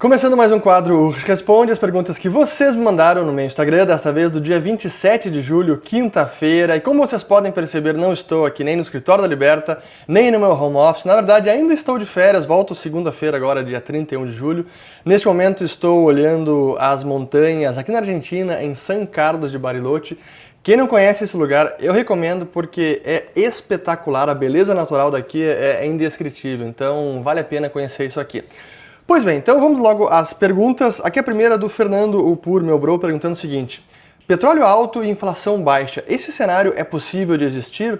Começando mais um quadro Responde as perguntas que vocês me mandaram no meu Instagram, desta vez do dia 27 de julho, quinta-feira. E como vocês podem perceber, não estou aqui nem no escritório da Liberta, nem no meu home office. Na verdade, ainda estou de férias, volto segunda-feira agora, dia 31 de julho. Neste momento estou olhando as montanhas aqui na Argentina, em San Carlos de Bariloche. Quem não conhece esse lugar, eu recomendo porque é espetacular, a beleza natural daqui é indescritível, então vale a pena conhecer isso aqui. Pois bem, então vamos logo às perguntas. Aqui a primeira é do Fernando Upur, meu bro, perguntando o seguinte: petróleo alto e inflação baixa, esse cenário é possível de existir?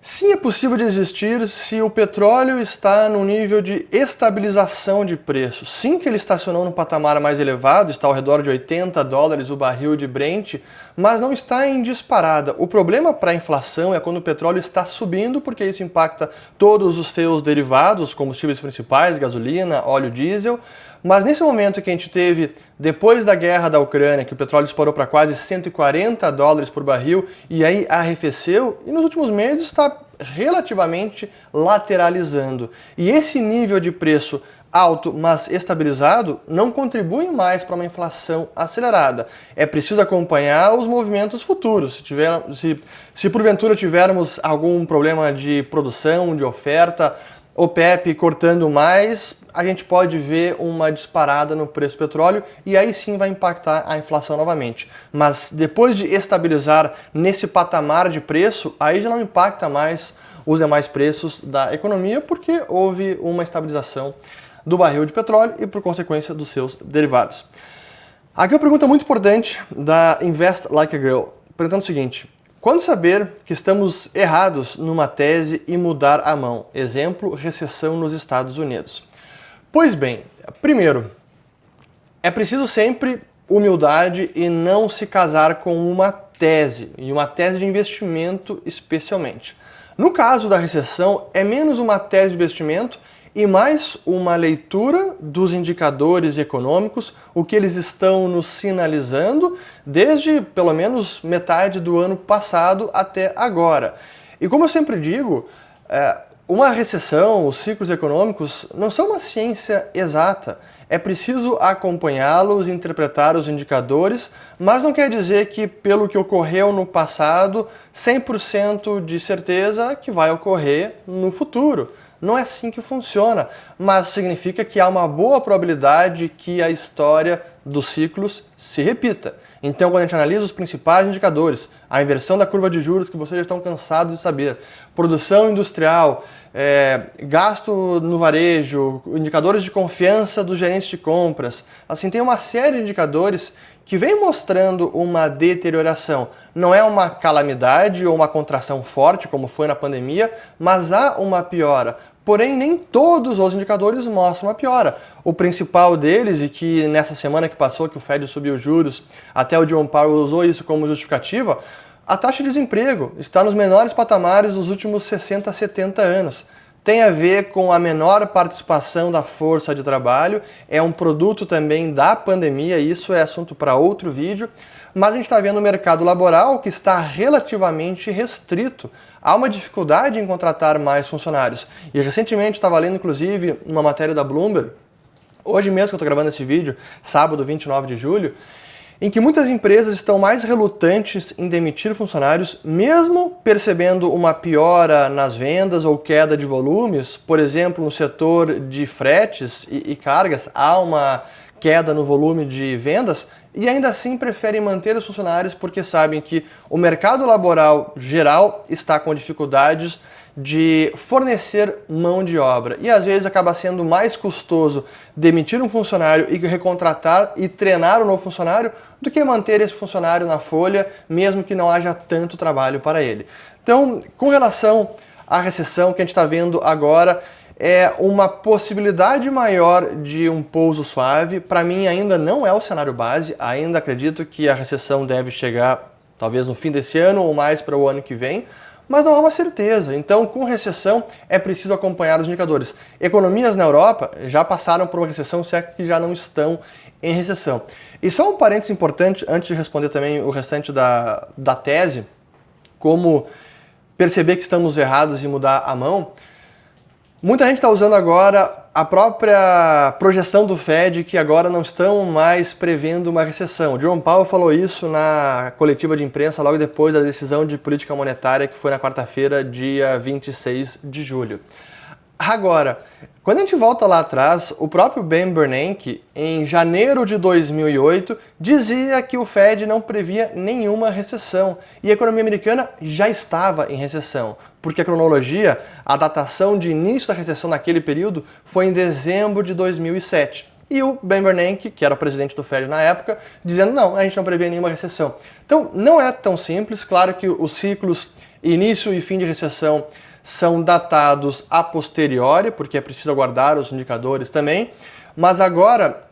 Sim, é possível de existir se o petróleo está no nível de estabilização de preço. Sim que ele estacionou no patamar mais elevado, está ao redor de $80 o barril de Brent, mas não está em disparada. O problema para a inflação é quando o petróleo está subindo, porque isso impacta todos os seus derivados, combustíveis principais, gasolina, óleo diesel. Mas nesse momento que a gente teve, depois da guerra da Ucrânia, que o petróleo disparou para quase $140 por barril e aí arrefeceu, e nos últimos meses está relativamente lateralizando. E esse nível de preço alto, mas estabilizado, não contribui mais para uma inflação acelerada. É preciso acompanhar os movimentos futuros. Se porventura tivermos algum problema de produção, de oferta, OPEP cortando mais, a gente pode ver uma disparada no preço do petróleo e aí sim vai impactar a inflação novamente. Mas depois de estabilizar nesse patamar de preço, aí já não impacta mais os demais preços da economia porque houve uma estabilização do barril de petróleo e por consequência dos seus derivados. Aqui uma pergunta muito importante da Invest Like a Girl, perguntando o seguinte: quando saber que estamos errados numa tese e mudar a mão? Exemplo, recessão nos Estados Unidos. Pois bem, primeiro, é preciso sempre humildade e não se casar com uma tese, e uma tese de investimento especialmente. No caso da recessão, é menos uma tese de investimento e mais uma leitura dos indicadores econômicos, o que eles estão nos sinalizando desde pelo menos metade do ano passado até agora. E como eu sempre digo, uma recessão, os ciclos econômicos não são uma ciência exata. É preciso acompanhá-los, interpretar os indicadores, mas não quer dizer que pelo que ocorreu no passado, 100% de certeza que vai ocorrer no futuro. Não é assim que funciona, mas significa que há uma boa probabilidade que a história dos ciclos se repita. Então, quando a gente analisa os principais indicadores, a inversão da curva de juros que vocês já estão cansados de saber, produção industrial, gasto no varejo, indicadores de confiança dos gerentes de compras, assim, tem uma série de indicadores que vem mostrando uma deterioração. Não é uma calamidade ou uma contração forte, como foi na pandemia, mas há uma piora. Porém, nem todos os indicadores mostram uma piora. O principal deles, e que nessa semana que passou, que o Fed subiu os juros, até o Jerome Powell usou isso como justificativa, a taxa de desemprego está nos menores patamares dos últimos 60 a 70 anos. Tem a ver com a menor participação da força de trabalho, é um produto também da pandemia, isso é assunto para outro vídeo, mas a gente está vendo o mercado laboral que está relativamente restrito. Há uma dificuldade em contratar mais funcionários. E recentemente estava lendo, inclusive, uma matéria da Bloomberg, hoje mesmo que eu estou gravando esse vídeo, sábado 29 de julho, em que muitas empresas estão mais relutantes em demitir funcionários, mesmo percebendo uma piora nas vendas ou queda de volumes. Por exemplo, no setor de fretes e cargas, há uma queda no volume de vendas, e ainda assim preferem manter os funcionários porque sabem que o mercado laboral geral está com dificuldades de fornecer mão de obra. E às vezes acaba sendo mais custoso demitir um funcionário e recontratar e treinar um novo funcionário do que manter esse funcionário na folha, mesmo que não haja tanto trabalho para ele. Então, com relação à recessão que a gente está vendo agora, é uma possibilidade maior de um pouso suave. Para mim ainda não é o cenário base, ainda acredito que a recessão deve chegar talvez no fim desse ano ou mais para o ano que vem, mas não há uma certeza. Então, com recessão, é preciso acompanhar os indicadores. Economias na Europa já passaram por uma recessão, se é que já não estão em recessão. E só um parênteses importante, antes de responder também o restante da tese, como perceber que estamos errados e mudar a mão. Muita gente está usando agora a própria projeção do Fed, que agora não estão mais prevendo uma recessão. O Jerome Powell falou isso na coletiva de imprensa logo depois da decisão de política monetária, que foi na quarta-feira, dia 26 de julho. Agora, quando a gente volta lá atrás, o próprio Ben Bernanke, em janeiro de 2008, dizia que o Fed não previa nenhuma recessão e a economia americana já estava em recessão, porque a cronologia, a datação de início da recessão naquele período foi em dezembro de 2007. E o Ben Bernanke, que era o presidente do Fed na época, dizendo não, a gente não previa nenhuma recessão. Então, não é tão simples, claro que os ciclos início e fim de recessão são datados a posteriori, porque é preciso aguardar os indicadores também, mas agora,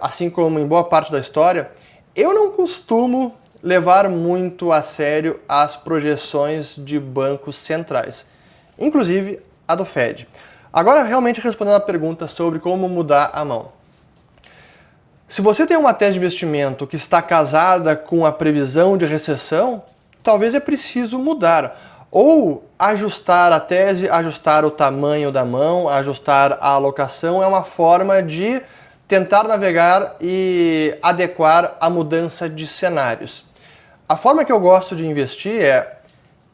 assim como em boa parte da história, eu não costumo levar muito a sério as projeções de bancos centrais, inclusive a do Fed. Agora, realmente respondendo a pergunta sobre como mudar a mão. Se você tem uma tese de investimento que está casada com a previsão de recessão, talvez é preciso mudar. Ou ajustar a tese, ajustar o tamanho da mão, ajustar a alocação é uma forma de tentar navegar e adequar a mudança de cenários. A forma que eu gosto de investir é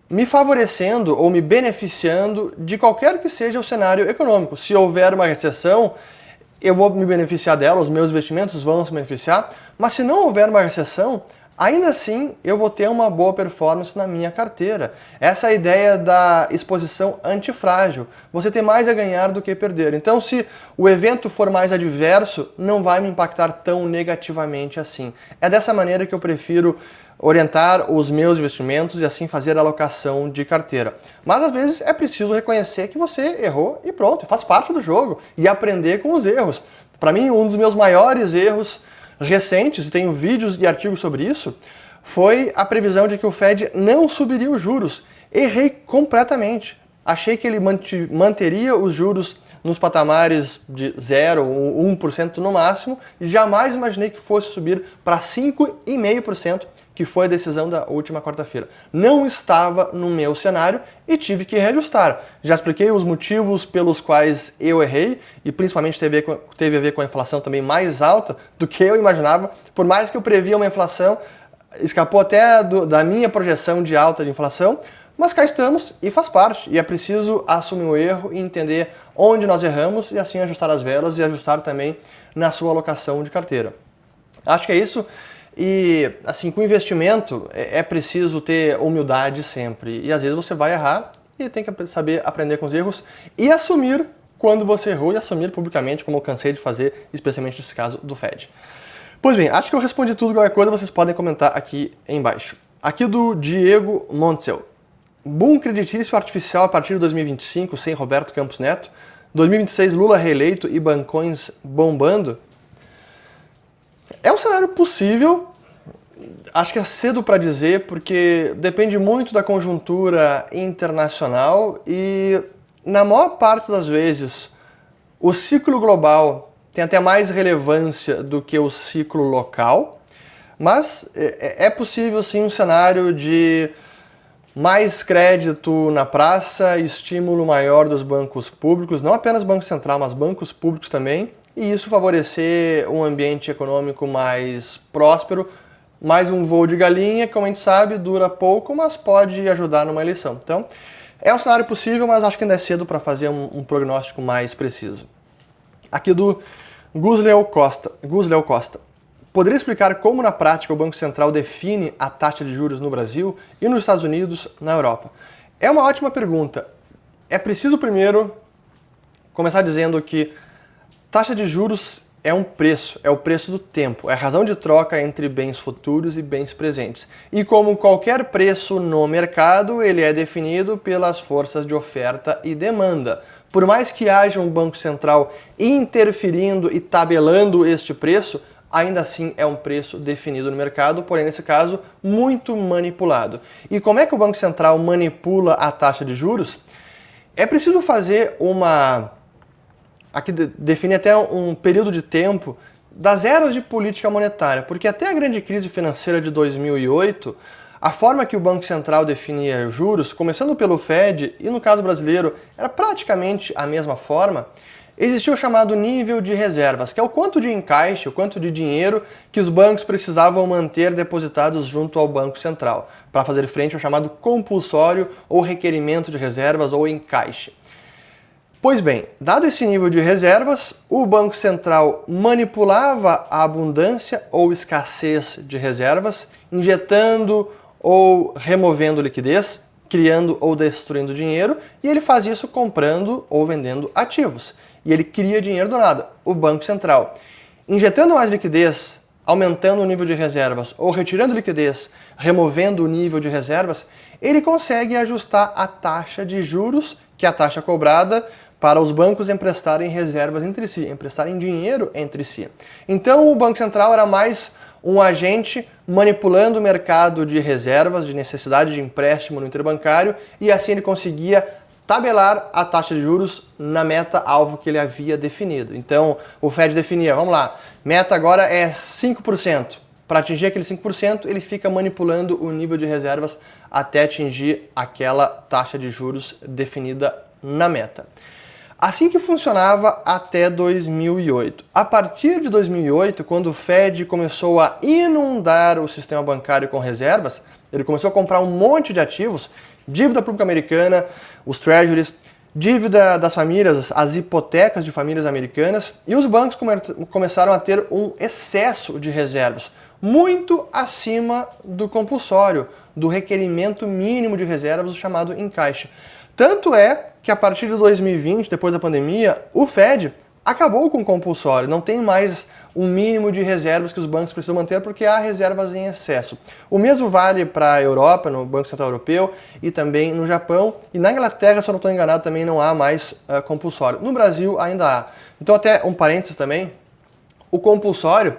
me favorecendo ou me beneficiando de qualquer que seja o cenário econômico. Se houver uma recessão, eu vou me beneficiar dela, os meus investimentos vão se beneficiar, mas se não houver uma recessão, ainda assim, eu vou ter uma boa performance na minha carteira. Essa é a ideia da exposição antifrágil. Você tem mais a ganhar do que perder. Então, se o evento for mais adverso, não vai me impactar tão negativamente assim. É dessa maneira que eu prefiro orientar os meus investimentos e assim fazer a alocação de carteira. Mas às vezes é preciso reconhecer que você errou e pronto, faz parte do jogo e aprender com os erros. Para mim, um dos meus maiores erros recentes, e tenho vídeos e artigos sobre isso, foi a previsão de que o Fed não subiria os juros. Errei completamente. Achei que ele manteria os juros nos patamares de 0 ou 1% no máximo, e jamais imaginei que fosse subir para 5,5%, que foi a decisão da última quarta-feira. Não estava no meu cenário e tive que reajustar. Já expliquei os motivos pelos quais eu errei, e principalmente teve a ver com a inflação também mais alta do que eu imaginava. Por mais que eu previa uma inflação, escapou até da minha projeção de alta de inflação, mas cá estamos e faz parte. E é preciso assumir o erro e entender onde nós erramos e assim ajustar as velas e ajustar também na sua alocação de carteira. Acho que é isso. E assim, com investimento é preciso ter humildade sempre. E às vezes você vai errar e tem que saber aprender com os erros e assumir quando você errou e assumir publicamente, como eu cansei de fazer, especialmente nesse caso do Fed. Pois bem, acho que eu respondi tudo. Qualquer coisa vocês podem comentar aqui embaixo. Aqui do Diego Montzel. Boom creditício artificial a partir de 2025 sem Roberto Campos Neto. 2026 Lula reeleito e bancões bombando. É um cenário possível, acho que é cedo para dizer, porque depende muito da conjuntura internacional e, na maior parte das vezes, o ciclo global tem até mais relevância do que o ciclo local, mas é possível sim um cenário de mais crédito na praça, estímulo maior dos bancos públicos, não apenas Banco Central, mas bancos públicos também, e isso favorecer um ambiente econômico mais próspero, mais um voo de galinha, como a gente sabe, dura pouco, mas pode ajudar numa eleição. Então, é um cenário possível, mas acho que ainda é cedo para fazer um prognóstico mais preciso. Aqui do Gusleo Costa. Poderia explicar como na prática o Banco Central define a taxa de juros no Brasil e nos Estados Unidos, na Europa? É uma ótima pergunta. É preciso primeiro começar dizendo que taxa de juros é um preço, é o preço do tempo, é a razão de troca entre bens futuros e bens presentes. E como qualquer preço no mercado, ele é definido pelas forças de oferta e demanda. Por mais que haja um Banco Central interferindo e tabelando este preço, ainda assim é um preço definido no mercado, porém nesse caso muito manipulado. E como é que o Banco Central manipula a taxa de juros? É preciso fazer aqui define até um período de tempo das eras de política monetária, porque até a grande crise financeira de 2008, a forma que o Banco Central definia os juros, começando pelo Fed, e no caso brasileiro era praticamente a mesma forma, existia o chamado nível de reservas, que é o quanto de encaixe, o quanto de dinheiro que os bancos precisavam manter depositados junto ao Banco Central, para fazer frente ao chamado compulsório ou requerimento de reservas ou encaixe. Pois bem, dado esse nível de reservas, o Banco Central manipulava a abundância ou escassez de reservas, injetando ou removendo liquidez, criando ou destruindo dinheiro, e ele faz isso comprando ou vendendo ativos. E ele cria dinheiro do nada, o Banco Central. Injetando mais liquidez, aumentando o nível de reservas, ou retirando liquidez, removendo o nível de reservas, ele consegue ajustar a taxa de juros, que é a taxa cobrada, para os bancos emprestarem reservas entre si, emprestarem dinheiro entre si. Então o Banco Central era mais um agente manipulando o mercado de reservas, de necessidade de empréstimo no interbancário, e assim ele conseguia tabelar a taxa de juros na meta-alvo que ele havia definido. Então o Fed definia, vamos lá, meta agora é 5%. Para atingir aquele 5%, ele fica manipulando o nível de reservas até atingir aquela taxa de juros definida na meta. Assim que funcionava até 2008. A partir de 2008, quando o Fed começou a inundar o sistema bancário com reservas, ele começou a comprar um monte de ativos, dívida pública americana, os treasuries, dívida das famílias, as hipotecas de famílias americanas, e os bancos começaram a ter um excesso de reservas, muito acima do compulsório, do requerimento mínimo de reservas, o chamado encaixe. Tanto é que a partir de 2020, depois da pandemia, o Fed acabou com o compulsório, não tem mais um mínimo de reservas que os bancos precisam manter porque há reservas em excesso. O mesmo vale para a Europa, no Banco Central Europeu, e também no Japão, e na Inglaterra, se eu não estou enganado, também não há mais compulsório. No Brasil ainda há. Então até um parênteses também, o compulsório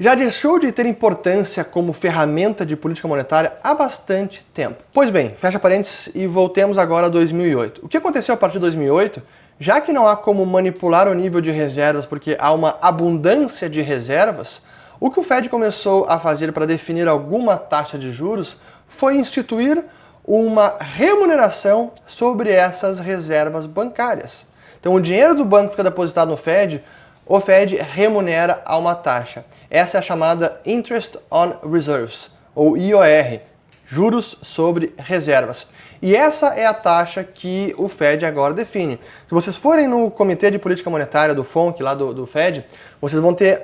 já deixou de ter importância como ferramenta de política monetária há bastante tempo. Pois bem, fecha parênteses e voltemos agora a 2008. O que aconteceu a partir de 2008? Já que não há como manipular o nível de reservas porque há uma abundância de reservas, o que o Fed começou a fazer para definir alguma taxa de juros foi instituir uma remuneração sobre essas reservas bancárias. Então o dinheiro do banco fica depositado no Fed, o Fed remunera a uma taxa. Essa é a chamada Interest on Reserves, ou IOR, juros sobre reservas. E essa é a taxa que o Fed agora define. Se vocês forem no Comitê de Política Monetária do FONC, lá do Fed, vocês vão ter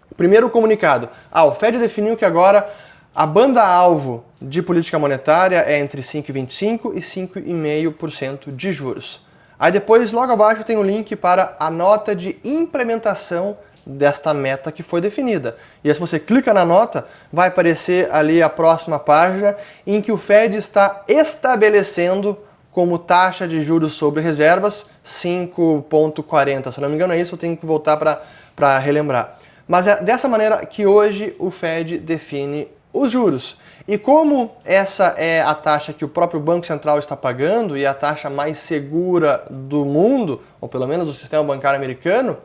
o primeiro comunicado. O Fed definiu que agora a banda-alvo de política monetária é entre 5,25% e 5,5% de juros. Aí depois, logo abaixo, tem o link para a nota de implementação desta meta que foi definida. E aí, se você clica na nota, vai aparecer ali a próxima página em que o Fed está estabelecendo como taxa de juros sobre reservas 5,40. Se não me engano é isso, eu tenho que voltar para relembrar. Mas é dessa maneira que hoje o Fed define os juros. E como essa é a taxa que o próprio Banco Central está pagando e a taxa mais segura do mundo, ou pelo menos do sistema bancário americano,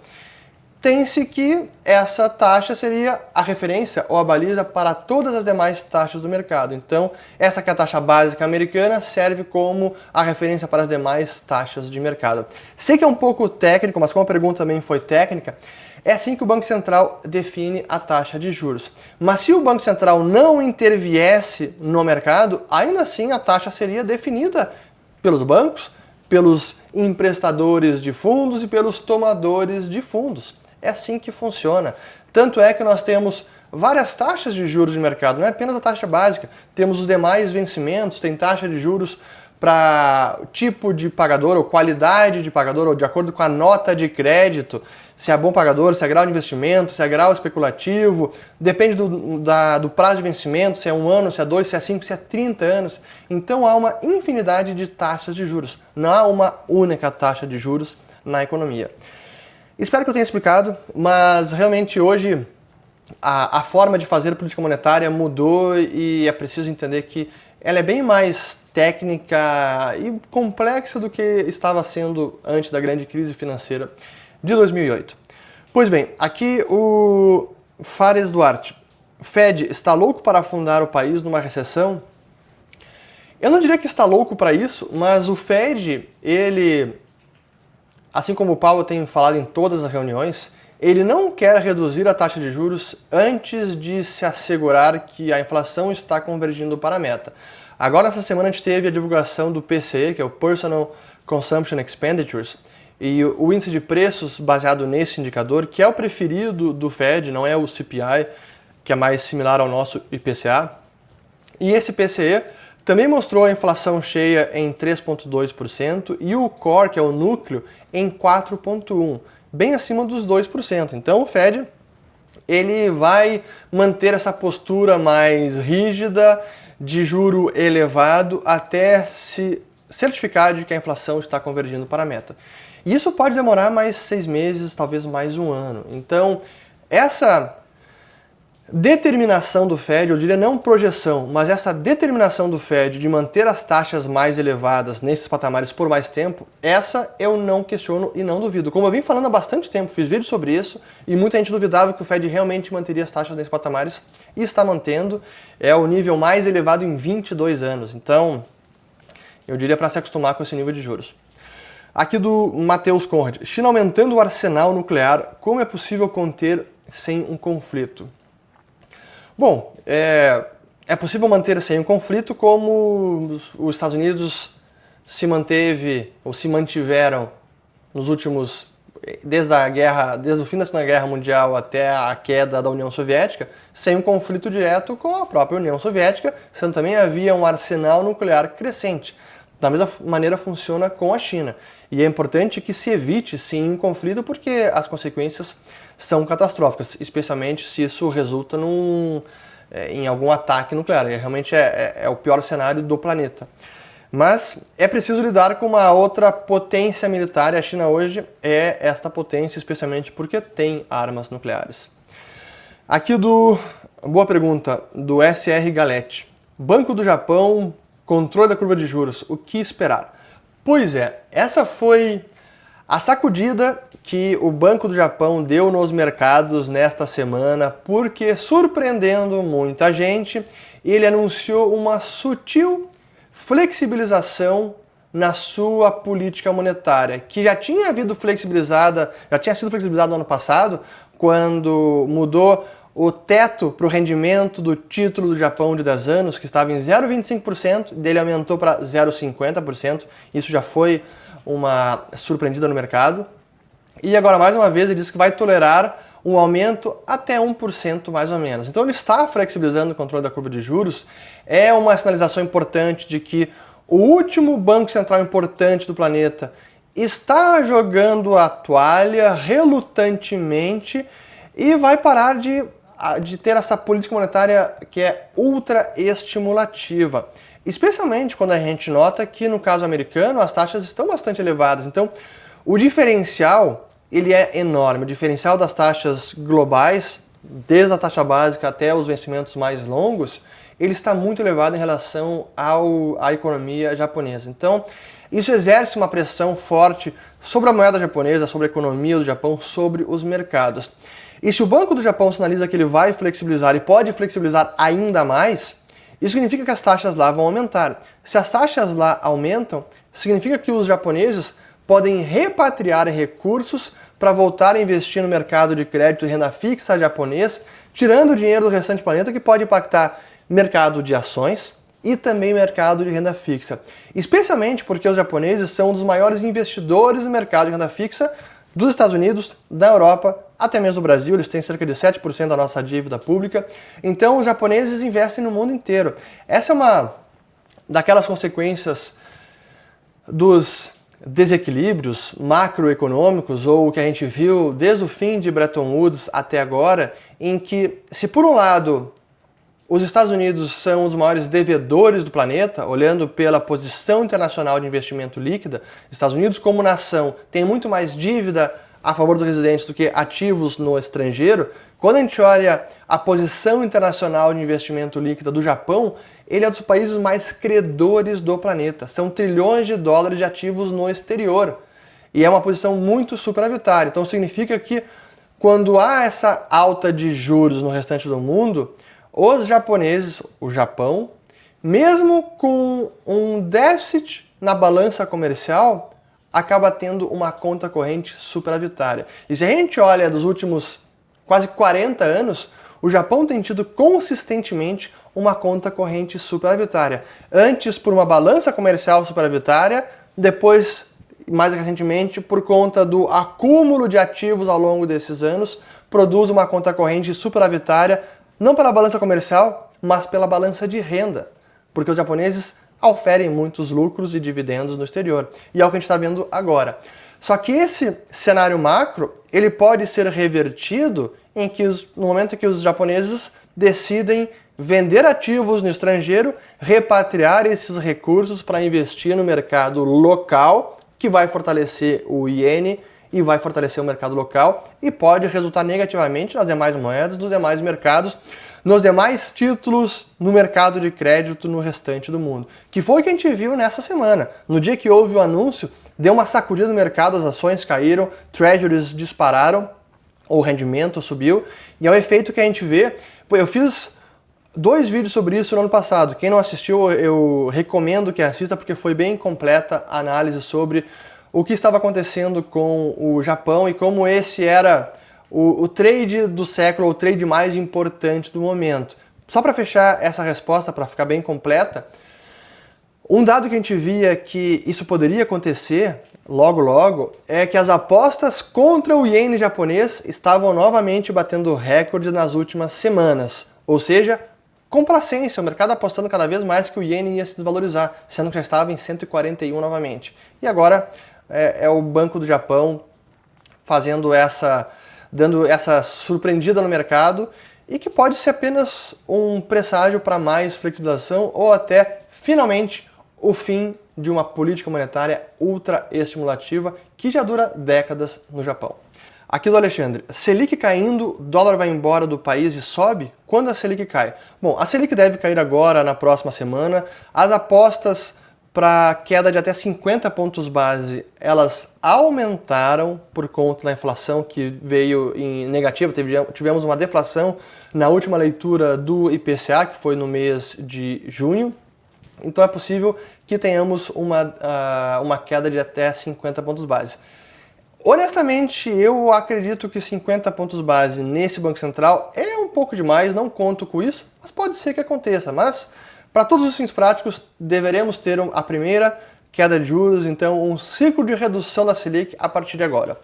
tem-se que essa taxa seria a referência ou a baliza para todas as demais taxas do mercado. Então, essa que é a taxa básica americana serve como a referência para as demais taxas de mercado. Sei que é um pouco técnico, mas como a pergunta também foi técnica, é assim que o Banco Central define a taxa de juros. Mas se o Banco Central não interviesse no mercado, ainda assim a taxa seria definida pelos bancos, pelos emprestadores de fundos e pelos tomadores de fundos. É assim que funciona. Tanto é que nós temos várias taxas de juros de mercado, não é apenas a taxa básica. Temos os demais vencimentos, tem taxa de juros para tipo de pagador ou qualidade de pagador, ou de acordo com a nota de crédito, se é bom pagador, se é grau de investimento, se é grau especulativo, depende do prazo de vencimento, se é 1 ano, se é 2, se é 5, se é 30 anos. Então há uma infinidade de taxas de juros, não há uma única taxa de juros na economia. Espero que eu tenha explicado, mas realmente hoje a forma de fazer política monetária mudou e é preciso entender que ela é bem mais técnica e complexa do que estava sendo antes da grande crise financeira de 2008. Pois bem, aqui o Fares Duarte. Fed está louco para afundar o país numa recessão? Eu não diria que está louco para isso, mas o Fed, ele, assim como o Powell tem falado em todas as reuniões, ele não quer reduzir a taxa de juros antes de se assegurar que a inflação está convergindo para a meta. Agora, essa semana, a gente teve a divulgação do PCE, que é o Personal Consumption Expenditures, e o índice de preços baseado nesse indicador, que é o preferido do Fed, não é o CPI, que é mais similar ao nosso IPCA. E esse PCE também mostrou a inflação cheia em 3,2% e o core, que é o núcleo, em 4,1%, bem acima dos 2%. Então o Fed ele vai manter essa postura mais rígida, de juro elevado, até se certificar de que a inflação está convergindo para a meta. E isso pode demorar mais 6 meses, talvez mais um ano. Então, essa determinação do Fed, eu diria não projeção, mas essa determinação do Fed de manter as taxas mais elevadas nesses patamares por mais tempo, essa eu não questiono e não duvido. Como eu vim falando há bastante tempo, fiz vídeo sobre isso e muita gente duvidava que o Fed realmente manteria as taxas nesses patamares e está mantendo. É o nível mais elevado em 22 anos. Então, eu diria para se acostumar com esse nível de juros. Aqui do Matheus Conrad. China aumentando o arsenal nuclear, como é possível conter sem um conflito? Bom, é possível manter sem um conflito como os Estados Unidos se manteve ou se mantiveram nos últimos, desde o fim da Segunda Guerra Mundial até a queda da União Soviética, sem um conflito direto com a própria União Soviética, sendo também havia um arsenal nuclear crescente. Da mesma maneira funciona com a China. E é importante que se evite, sim, um conflito, porque as consequências são catastróficas, especialmente se isso resulta em algum ataque nuclear. Realmente é o pior cenário do planeta. Mas é preciso lidar com uma outra potência militar, e a China hoje é esta potência, especialmente porque tem armas nucleares. Aqui boa pergunta, do SR Galete. Banco do Japão, controle da curva de juros, o que esperar? Pois é, essa foi a sacudida que o Banco do Japão deu nos mercados nesta semana, porque, surpreendendo muita gente, ele anunciou uma sutil flexibilização na sua política monetária, que já tinha sido flexibilizada no ano passado, quando mudou o teto para o rendimento do título do Japão de 10 anos, que estava em 0,25%, dele aumentou para 0,50%. Isso já foi uma surpreendida no mercado. E agora, mais uma vez, ele disse que vai tolerar um aumento até 1% mais ou menos. Então ele está flexibilizando o controle da curva de juros. É uma sinalização importante de que o último banco central importante do planeta está jogando a toalha relutantemente e vai parar de ter essa política monetária que é ultra estimulativa. Especialmente quando a gente nota que no caso americano as taxas estão bastante elevadas. Então o diferencial ele é enorme. O diferencial das taxas globais, desde a taxa básica até os vencimentos mais longos, ele está muito elevado em relação à economia japonesa. Então isso exerce uma pressão forte sobre a moeda japonesa, sobre a economia do Japão, sobre os mercados. E se o Banco do Japão sinaliza que ele vai flexibilizar e pode flexibilizar ainda mais, isso significa que as taxas lá vão aumentar. Se as taxas lá aumentam, significa que os japoneses podem repatriar recursos para voltar a investir no mercado de crédito e renda fixa japonês, tirando o dinheiro do restante planeta, que pode impactar mercado de ações e também mercado de renda fixa. Especialmente porque os japoneses são um dos maiores investidores no mercado de renda fixa dos Estados Unidos, da Europa, até mesmo do Brasil. Eles têm cerca de 7% da nossa dívida pública. Então os japoneses investem no mundo inteiro. Essa é uma daquelas consequências dos desequilíbrios macroeconômicos, ou o que a gente viu desde o fim de Bretton Woods até agora, em que, se por um lado os Estados Unidos são os maiores devedores do planeta, olhando pela posição internacional de investimento líquida, Estados Unidos como nação tem muito mais dívida a favor dos residentes do que ativos no estrangeiro. Quando a gente olha a posição internacional de investimento líquida do Japão, ele é um dos países mais credores do planeta. São trilhões de dólares de ativos no exterior. E é uma posição muito superavitária. Então significa que quando há essa alta de juros no restante do mundo, os japoneses, o Japão, mesmo com um déficit na balança comercial, acaba tendo uma conta corrente superavitária. E se a gente olha dos últimos quase 40 anos, o Japão tem tido consistentemente uma conta corrente superavitária. Antes por uma balança comercial superavitária, depois, mais recentemente, por conta do acúmulo de ativos ao longo desses anos, produz uma conta corrente superavitária, não pela balança comercial, mas pela balança de renda, porque os japoneses oferem muitos lucros e dividendos no exterior. E é o que a gente está vendo agora. Só que esse cenário macro, ele pode ser revertido no momento em que os japoneses decidem vender ativos no estrangeiro, repatriar esses recursos para investir no mercado local, que vai fortalecer o iene e vai fortalecer o mercado local e pode resultar negativamente nas demais moedas, nos demais mercados, nos demais títulos no mercado de crédito no restante do mundo. Que foi o que a gente viu nessa semana. No dia que houve o anúncio, deu uma sacudida no mercado, as ações caíram, treasuries dispararam, o rendimento subiu, e é o efeito que a gente vê. Eu fiz 2 vídeos sobre isso no ano passado. Quem não assistiu, eu recomendo que assista, porque foi bem completa a análise sobre o que estava acontecendo com o Japão e como esse era o trade do século, o trade mais importante do momento. Só para fechar essa resposta, para ficar bem completa, um dado que a gente via que isso poderia acontecer logo, é que as apostas contra o iene japonês estavam novamente batendo recordes nas últimas semanas. Ou seja, complacência, o mercado apostando cada vez mais que o iene ia se desvalorizar, sendo que já estava em 141 novamente. E agora é o Banco do Japão dando essa surpreendida no mercado e que pode ser apenas um presságio para mais flexibilização ou até, finalmente, o fim de uma política monetária ultra estimulativa que já dura décadas no Japão. Aqui do Alexandre, Selic caindo, dólar vai embora do país e sobe? Quando a Selic cai? Bom, a Selic deve cair agora, na próxima semana. As apostas para queda de até 50 pontos base, elas aumentaram por conta da inflação que veio em negativa. Tivemos uma deflação na última leitura do IPCA, que foi no mês de junho. Então é possível que tenhamos uma queda de até 50 pontos base. Honestamente, eu acredito que 50 pontos base nesse Banco Central é um pouco demais, não conto com isso, mas pode ser que aconteça. Mas, para todos os fins práticos, deveremos ter a primeira queda de juros, então um ciclo de redução da Selic a partir de agora.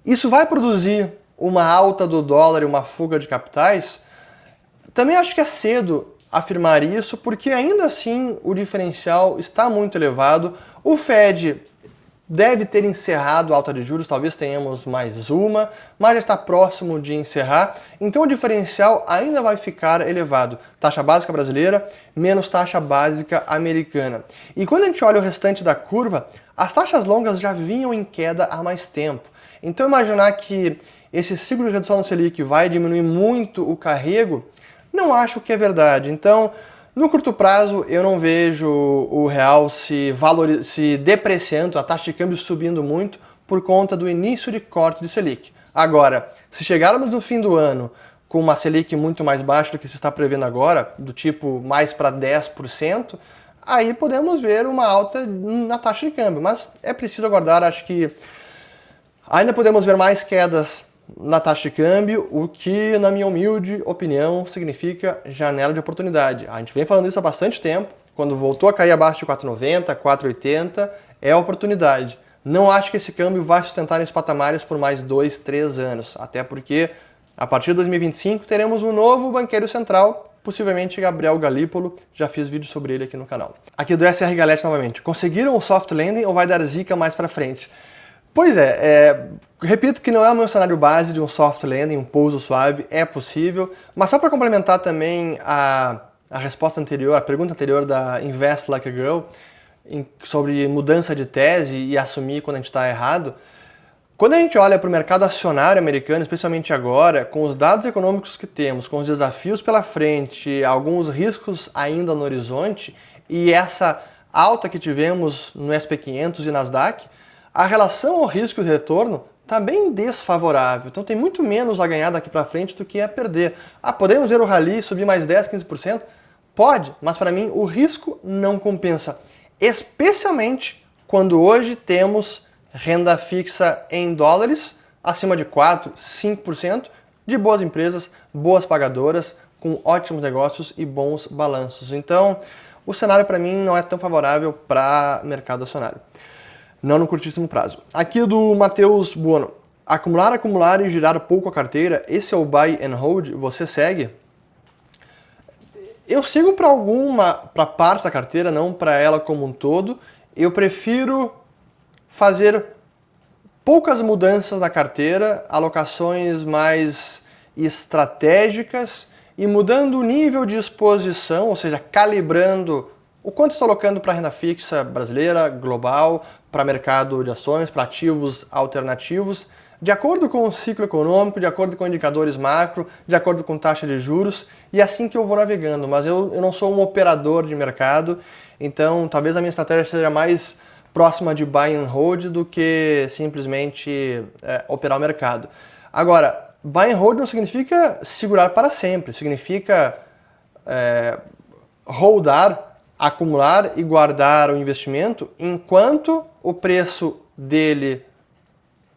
Isso vai produzir uma alta do dólar e uma fuga de capitais? Também acho que é cedo afirmar isso, porque ainda assim o diferencial está muito elevado. O Fed deve ter encerrado a alta de juros, talvez tenhamos mais uma, mas já está próximo de encerrar, então o diferencial ainda vai ficar elevado. Taxa básica brasileira menos taxa básica americana. E quando a gente olha o restante da curva, as taxas longas já vinham em queda há mais tempo. Então imaginar que esse ciclo de redução da Selic vai diminuir muito o carrego, não acho que é verdade. Então, no curto prazo, eu não vejo o real se depreciando, a taxa de câmbio subindo muito por conta do início de corte de Selic. Agora, se chegarmos no fim do ano com uma Selic muito mais baixa do que se está prevendo agora, do tipo mais para 10%, aí podemos ver uma alta na taxa de câmbio. Mas é preciso aguardar, acho que ainda podemos ver mais quedas na taxa de câmbio, o que, na minha humilde opinião, significa janela de oportunidade. A gente vem falando isso há bastante tempo, quando voltou a cair abaixo de 4,90, 4,80, é oportunidade. Não acho que esse câmbio vai sustentar nesses patamares por mais 2, 3 anos, até porque a partir de 2025 teremos um novo banqueiro central, possivelmente Gabriel Galípolo, já fiz vídeo sobre ele aqui no canal. Aqui do SR Galete novamente, conseguiram o soft landing ou vai dar zica mais pra frente? Pois repito que não é o meu cenário base de um soft landing, um pouso suave, é possível, mas só para complementar também a resposta anterior, a pergunta anterior da Invest Like a Girl, sobre mudança de tese e assumir quando a gente está errado, quando a gente olha para o mercado acionário americano, especialmente agora, com os dados econômicos que temos, com os desafios pela frente, alguns riscos ainda no horizonte, e essa alta que tivemos no SP500 e Nasdaq, a relação ao risco e retorno está bem desfavorável. Então tem muito menos a ganhar daqui para frente do que a perder. Ah, podemos ver o rally subir mais 10, 15%? Pode, mas para mim o risco não compensa. Especialmente quando hoje temos renda fixa em dólares acima de 4, 5%, de boas empresas, boas pagadoras, com ótimos negócios e bons balanços. Então, o cenário para mim não é tão favorável para mercado acionário. Não no curtíssimo prazo. Aqui do Matheus Buono. Acumular e girar pouco a carteira, esse é o buy and hold, você segue? Eu sigo para parte da carteira, não para ela como um todo. Eu prefiro fazer poucas mudanças na carteira, alocações mais estratégicas e mudando o nível de exposição, ou seja, calibrando o quanto estou alocando para renda fixa brasileira, global, para mercado de ações, para ativos alternativos, de acordo com o ciclo econômico, de acordo com indicadores macro, de acordo com taxa de juros, e é assim que eu vou navegando. Mas eu não sou um operador de mercado, então talvez a minha estratégia seja mais próxima de buy and hold do que simplesmente operar o mercado. Agora, buy and hold não significa segurar para sempre, significa holdar, acumular e guardar o investimento enquanto o preço dele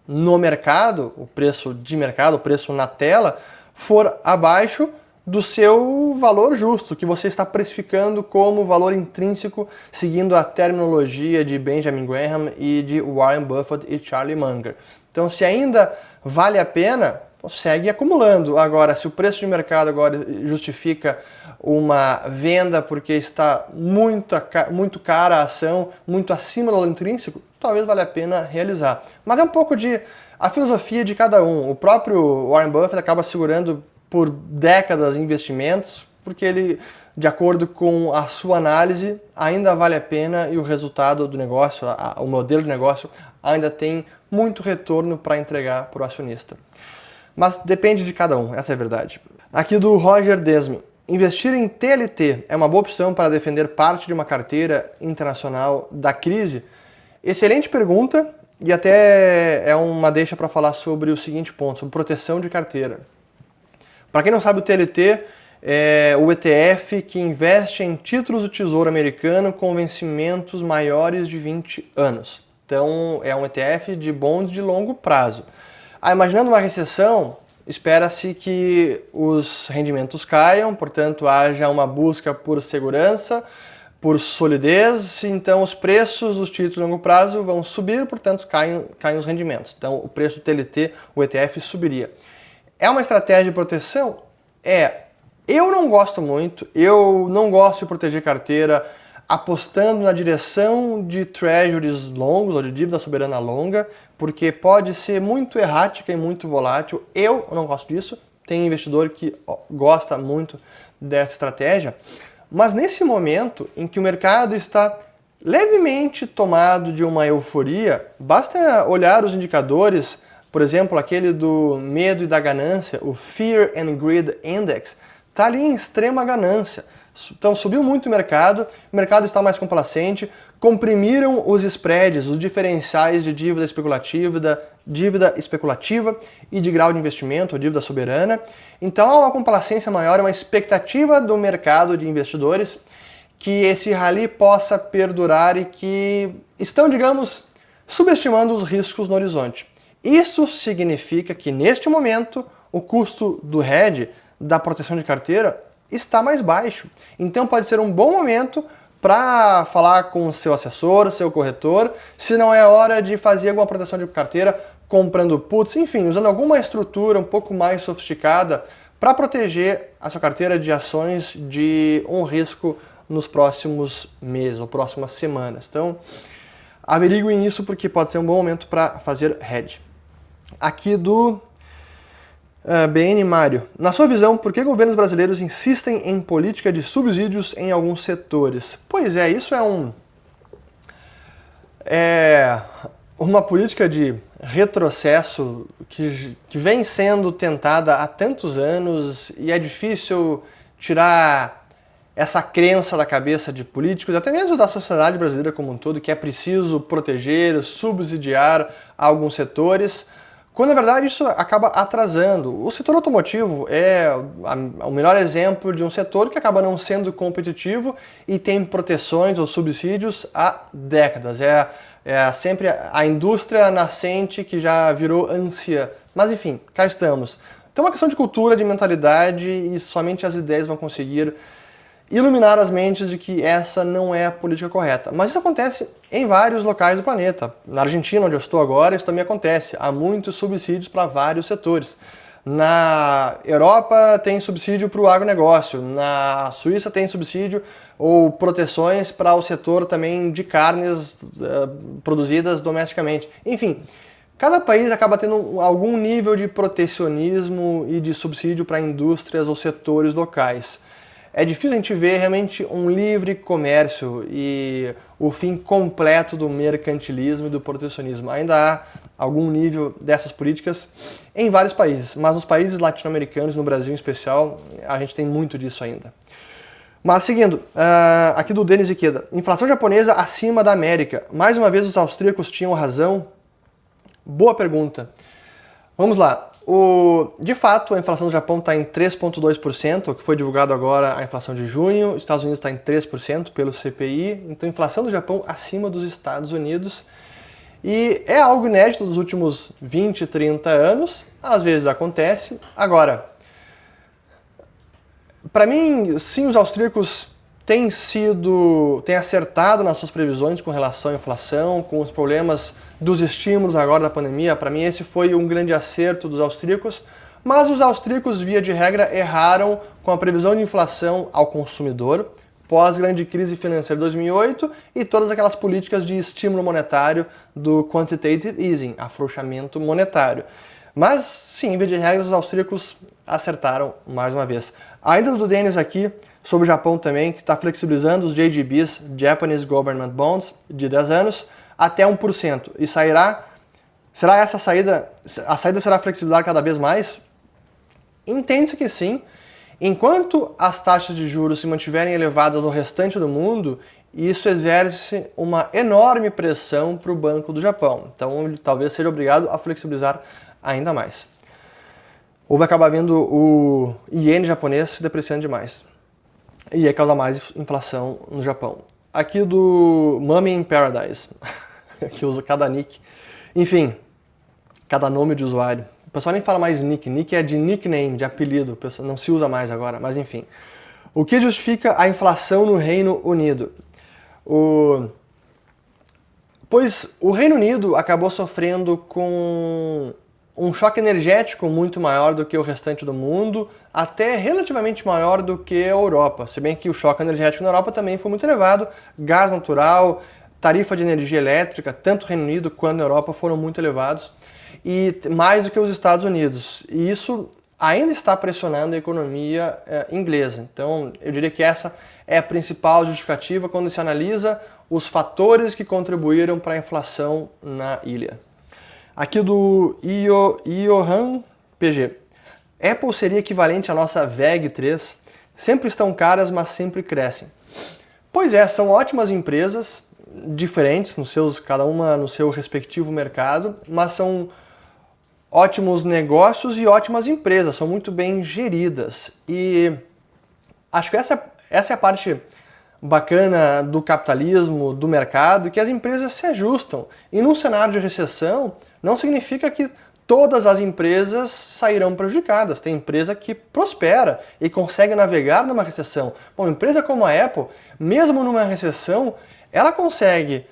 no mercado, o preço de mercado, o preço na tela, for abaixo do seu valor justo, que você está precificando como valor intrínseco, seguindo a terminologia de Benjamin Graham e de Warren Buffett e Charlie Munger. Então, se ainda vale a pena, segue acumulando. Agora, se o preço de mercado agora justifica uma venda porque está muito cara a ação, muito acima do valor intrínseco, talvez valha a pena realizar. Mas é um pouco a filosofia de cada um. O próprio Warren Buffett acaba segurando por décadas investimentos, porque ele, de acordo com a sua análise, ainda vale a pena e o resultado do negócio, o modelo de negócio, ainda tem muito retorno para entregar para o acionista. Mas depende de cada um, essa é a verdade. Aqui do Roger Desme. Investir em TLT é uma boa opção para defender parte de uma carteira internacional da crise? Excelente pergunta e até é uma deixa para falar sobre o seguinte ponto, sobre proteção de carteira. Para quem não sabe, o TLT é o ETF que investe em títulos do Tesouro Americano com vencimentos maiores de 20 anos. Então é um ETF de bonds de longo prazo. Imaginando uma recessão, espera-se que os rendimentos caiam, portanto haja uma busca por segurança, por solidez, então os preços dos títulos de longo prazo vão subir, portanto caem os rendimentos. Então o preço do TLT, o ETF, subiria. É uma estratégia de proteção? Eu não gosto muito, eu não gosto de proteger carteira apostando na direção de treasuries longos ou de dívida soberana longa, porque pode ser muito errática e muito volátil. Eu não gosto disso, tem investidor que gosta muito dessa estratégia, mas nesse momento em que o mercado está levemente tomado de uma euforia, basta olhar os indicadores, por exemplo, aquele do medo e da ganância, o Fear and Greed Index, está ali em extrema ganância. Então subiu muito o mercado está mais complacente, comprimiram os spreads, os diferenciais de dívida especulativa e de grau de investimento, dívida soberana. Então há uma complacência maior, uma expectativa do mercado de investidores que esse rally possa perdurar e que estão, digamos, subestimando os riscos no horizonte. Isso significa que neste momento o custo do hedge, da proteção de carteira, está mais baixo. Então pode ser um bom momento para falar com o seu assessor, seu corretor, se não é hora de fazer alguma proteção de carteira, comprando puts, enfim, usando alguma estrutura um pouco mais sofisticada para proteger a sua carteira de ações de um risco nos próximos meses ou próximas semanas. Então, averiguem isso porque pode ser um bom momento para fazer hedge. Aqui do BN Mário. Na sua visão, por que governos brasileiros insistem em política de subsídios em alguns setores? Pois é, isso é uma política de retrocesso que vem sendo tentada há tantos anos e é difícil tirar essa crença da cabeça de políticos, até mesmo da sociedade brasileira como um todo, que é preciso proteger, subsidiar alguns setores, quando na verdade isso acaba atrasando. O setor automotivo é o melhor exemplo de um setor que acaba não sendo competitivo e tem proteções ou subsídios há décadas. É sempre a indústria nascente que já virou anciã. Mas enfim, cá estamos. Então é uma questão de cultura, de mentalidade, e somente as ideias vão conseguir iluminar as mentes de que essa não é a política correta. Mas isso acontece em vários locais do planeta. Na Argentina, onde eu estou agora, isso também acontece. Há muitos subsídios para vários setores. Na Europa tem subsídio para o agronegócio. Na Suíça tem subsídio ou proteções para o setor também de carnes produzidas domesticamente. Enfim, cada país acaba tendo algum nível de protecionismo e de subsídio para indústrias ou setores locais. É difícil a gente ver realmente um livre comércio e o fim completo do mercantilismo e do protecionismo. Ainda há algum nível dessas políticas em vários países, mas nos países latino-americanos, no Brasil em especial, a gente tem muito disso ainda. Mas seguindo, aqui do Denis Ikeda, inflação japonesa acima da América. Mais uma vez os austríacos tinham razão? Boa pergunta. Vamos lá. De fato, a inflação do Japão está em 3,2%, que foi divulgado agora a inflação de junho. Os Estados Unidos está em 3% pelo CPI. Então, a inflação do Japão acima dos Estados Unidos. E é algo inédito dos últimos 20, 30 anos. Às vezes acontece. Agora, para mim, sim, os austríacos têm acertado nas suas previsões com relação à inflação, com os problemas dos estímulos agora da pandemia. Para mim esse foi um grande acerto dos austríacos, mas os austríacos, via de regra, erraram com a previsão de inflação ao consumidor pós-grande crise financeira de 2008 e todas aquelas políticas de estímulo monetário do quantitative easing, afrouxamento monetário. Mas sim, via de regra, os austríacos acertaram mais uma vez. Ainda do Denis aqui, sobre o Japão também, que está flexibilizando os JGBs, Japanese Government Bonds, de 10 anos, até 1%. E será essa saída, a saída será flexibilizada cada vez mais? Entende-se que sim. Enquanto as taxas de juros se mantiverem elevadas no restante do mundo, isso exerce uma enorme pressão para o Banco do Japão. Então ele talvez seja obrigado a flexibilizar ainda mais. Ou vai acabar vendo o iene japonês se depreciando demais. E aí causa mais inflação no Japão. Aqui do Mummy in Paradise, que usa cada nick. Enfim, cada nome de usuário. O pessoal nem fala mais nick. Nick é de nickname, de apelido. O pessoal não se usa mais agora, mas enfim. O que justifica a inflação no Reino Unido? Pois o Reino Unido acabou sofrendo com um choque energético muito maior do que o restante do mundo, até relativamente maior do que a Europa, se bem que o choque energético na Europa também foi muito elevado, gás natural, tarifa de energia elétrica, tanto o Reino Unido quanto a Europa foram muito elevados, e mais do que os Estados Unidos, e isso ainda está pressionando a economia inglesa. Então eu diria que essa é a principal justificativa quando se analisa os fatores que contribuíram para a inflação na ilha. Aqui do Johan PG. Apple seria equivalente à nossa VEG 3? Sempre estão caras, mas sempre crescem. Pois é, são ótimas empresas, diferentes, cada uma no seu respectivo mercado, mas são ótimos negócios e ótimas empresas, são muito bem geridas. E acho que essa é a parte bacana do capitalismo, do mercado, que as empresas se ajustam. E num cenário de recessão, não significa que todas as empresas sairão prejudicadas. Tem empresa que prospera e consegue navegar numa recessão. Bom, uma empresa como a Apple, mesmo numa recessão, ela consegue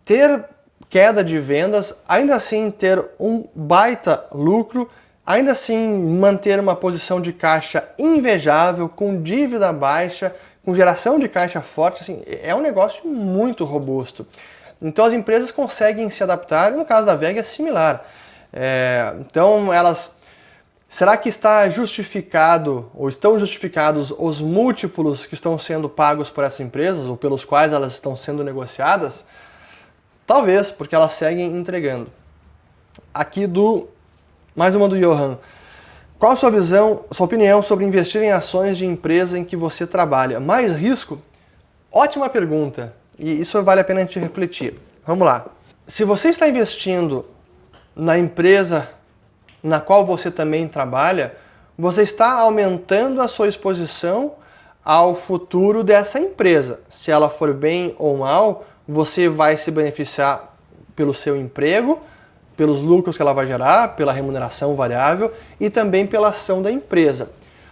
ter queda de vendas, ainda assim ter um baita lucro, ainda assim manter uma posição de caixa invejável, com dívida baixa, com geração de caixa forte. Assim, é um negócio muito robusto. Então as empresas conseguem se adaptar, e no caso da VEG é similar. Então será que está justificado, ou estão justificados os múltiplos que estão sendo pagos por essas empresas, ou pelos quais elas estão sendo negociadas? Talvez, porque elas seguem entregando. Aqui mais uma do Johan. Qual a sua visão, sua opinião sobre investir em ações de empresa em que você trabalha? Mais risco? Ótima pergunta. E isso vale a pena a gente refletir. Vamos lá. Se você está investindo na empresa na qual você também trabalha, você está aumentando a sua exposição ao futuro dessa empresa. Se ela for bem ou mal, você vai se beneficiar pelo seu emprego, pelos lucros que ela vai gerar, pela remuneração variável e também pela ação da empresa.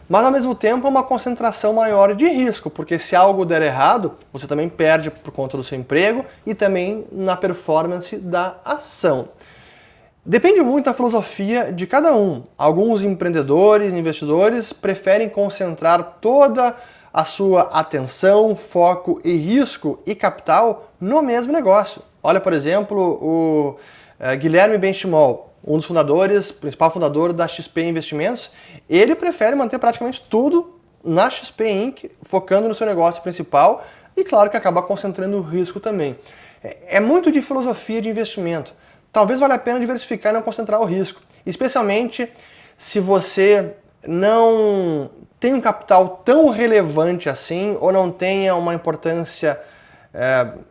Mas ao mesmo tempo é uma concentração maior de risco, porque se algo der errado, você também perde por conta do seu emprego e também na performance da ação. Depende muito da filosofia de cada um. Alguns empreendedores, investidores preferem concentrar toda a sua atenção, foco e risco e capital no mesmo negócio. Olha, por exemplo, o Guilherme Benchimol, um dos fundadores, principal fundador da XP Investimentos, ele prefere manter praticamente tudo na XP Inc., focando no seu negócio principal e, claro, que acaba concentrando o risco também. É muito de filosofia de investimento. Talvez valha a pena diversificar e não concentrar o risco, especialmente se você não tem um capital tão relevante assim ou não tenha uma importância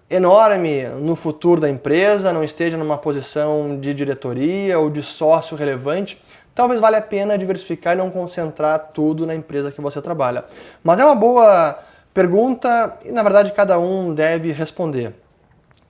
enorme no futuro da empresa, não esteja numa posição de diretoria ou de sócio relevante, talvez valha a pena diversificar e não concentrar tudo na empresa que você trabalha. Mas é uma boa pergunta e, na verdade, cada um deve responder.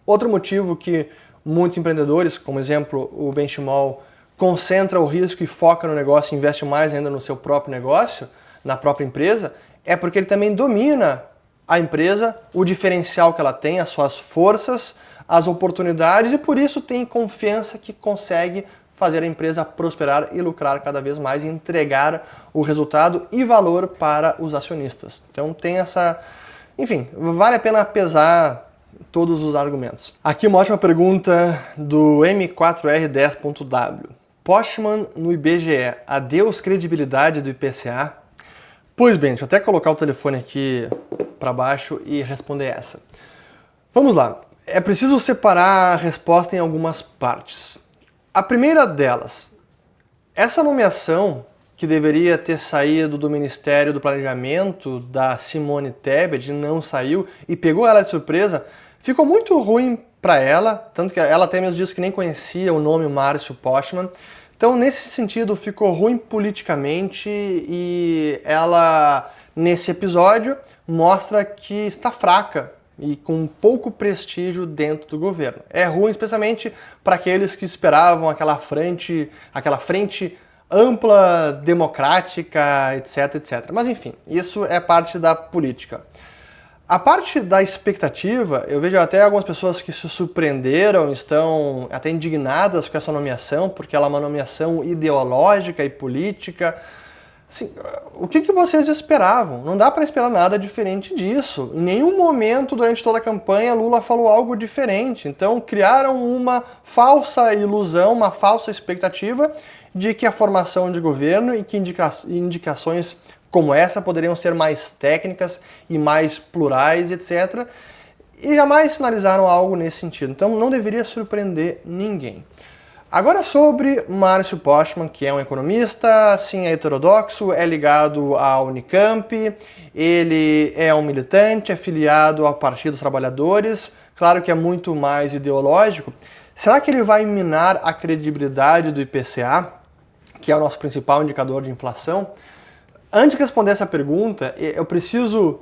Outro motivo que muitos empreendedores, como exemplo o Benchimol, concentra o risco e foca no negócio e investe mais ainda no seu próprio negócio, na própria empresa, é porque ele também domina a empresa, o diferencial que ela tem, as suas forças, as oportunidades e por isso tem confiança que consegue fazer a empresa prosperar e lucrar cada vez mais e entregar o resultado e valor para os acionistas. Então tem essa... Enfim, vale a pena pesar todos os argumentos. Aqui uma ótima pergunta do M4R10.W. Postman no IBGE, adeus credibilidade do IPCA? Pois bem, deixa eu até colocar o telefone aqui para baixo e responder essa. Vamos lá. É preciso separar a resposta em algumas partes. A primeira delas, essa nomeação que deveria ter saído do Ministério do Planejamento da Simone Tebet não saiu e pegou ela de surpresa, ficou muito ruim para ela, tanto que ela até mesmo disse que nem conhecia o nome Márcio Postman. Então, nesse sentido, ficou ruim politicamente e ela, nesse episódio, mostra que está fraca e com pouco prestígio dentro do governo. É ruim especialmente para aqueles que esperavam aquela frente ampla, democrática, etc, etc. Mas enfim, isso é parte da política. A parte da expectativa, eu vejo até algumas pessoas que se surpreenderam, estão até indignadas com essa nomeação, porque ela é uma nomeação ideológica e política. Assim, o que vocês esperavam? Não dá para esperar nada diferente disso. Em nenhum momento durante toda a campanha Lula falou algo diferente. Então criaram uma falsa ilusão, uma falsa expectativa de que a formação de governo e que indicações como essa poderiam ser mais técnicas e mais plurais, etc. E jamais sinalizaram algo nesse sentido. Então não deveria surpreender ninguém. Agora sobre Márcio Postman, que é um economista, sim, é heterodoxo, é ligado à Unicamp, ele é um militante, é filiado ao Partido dos Trabalhadores, claro que é muito mais ideológico. Será que ele vai minar a credibilidade do IPCA, que é o nosso principal indicador de inflação? Antes de responder essa pergunta, eu preciso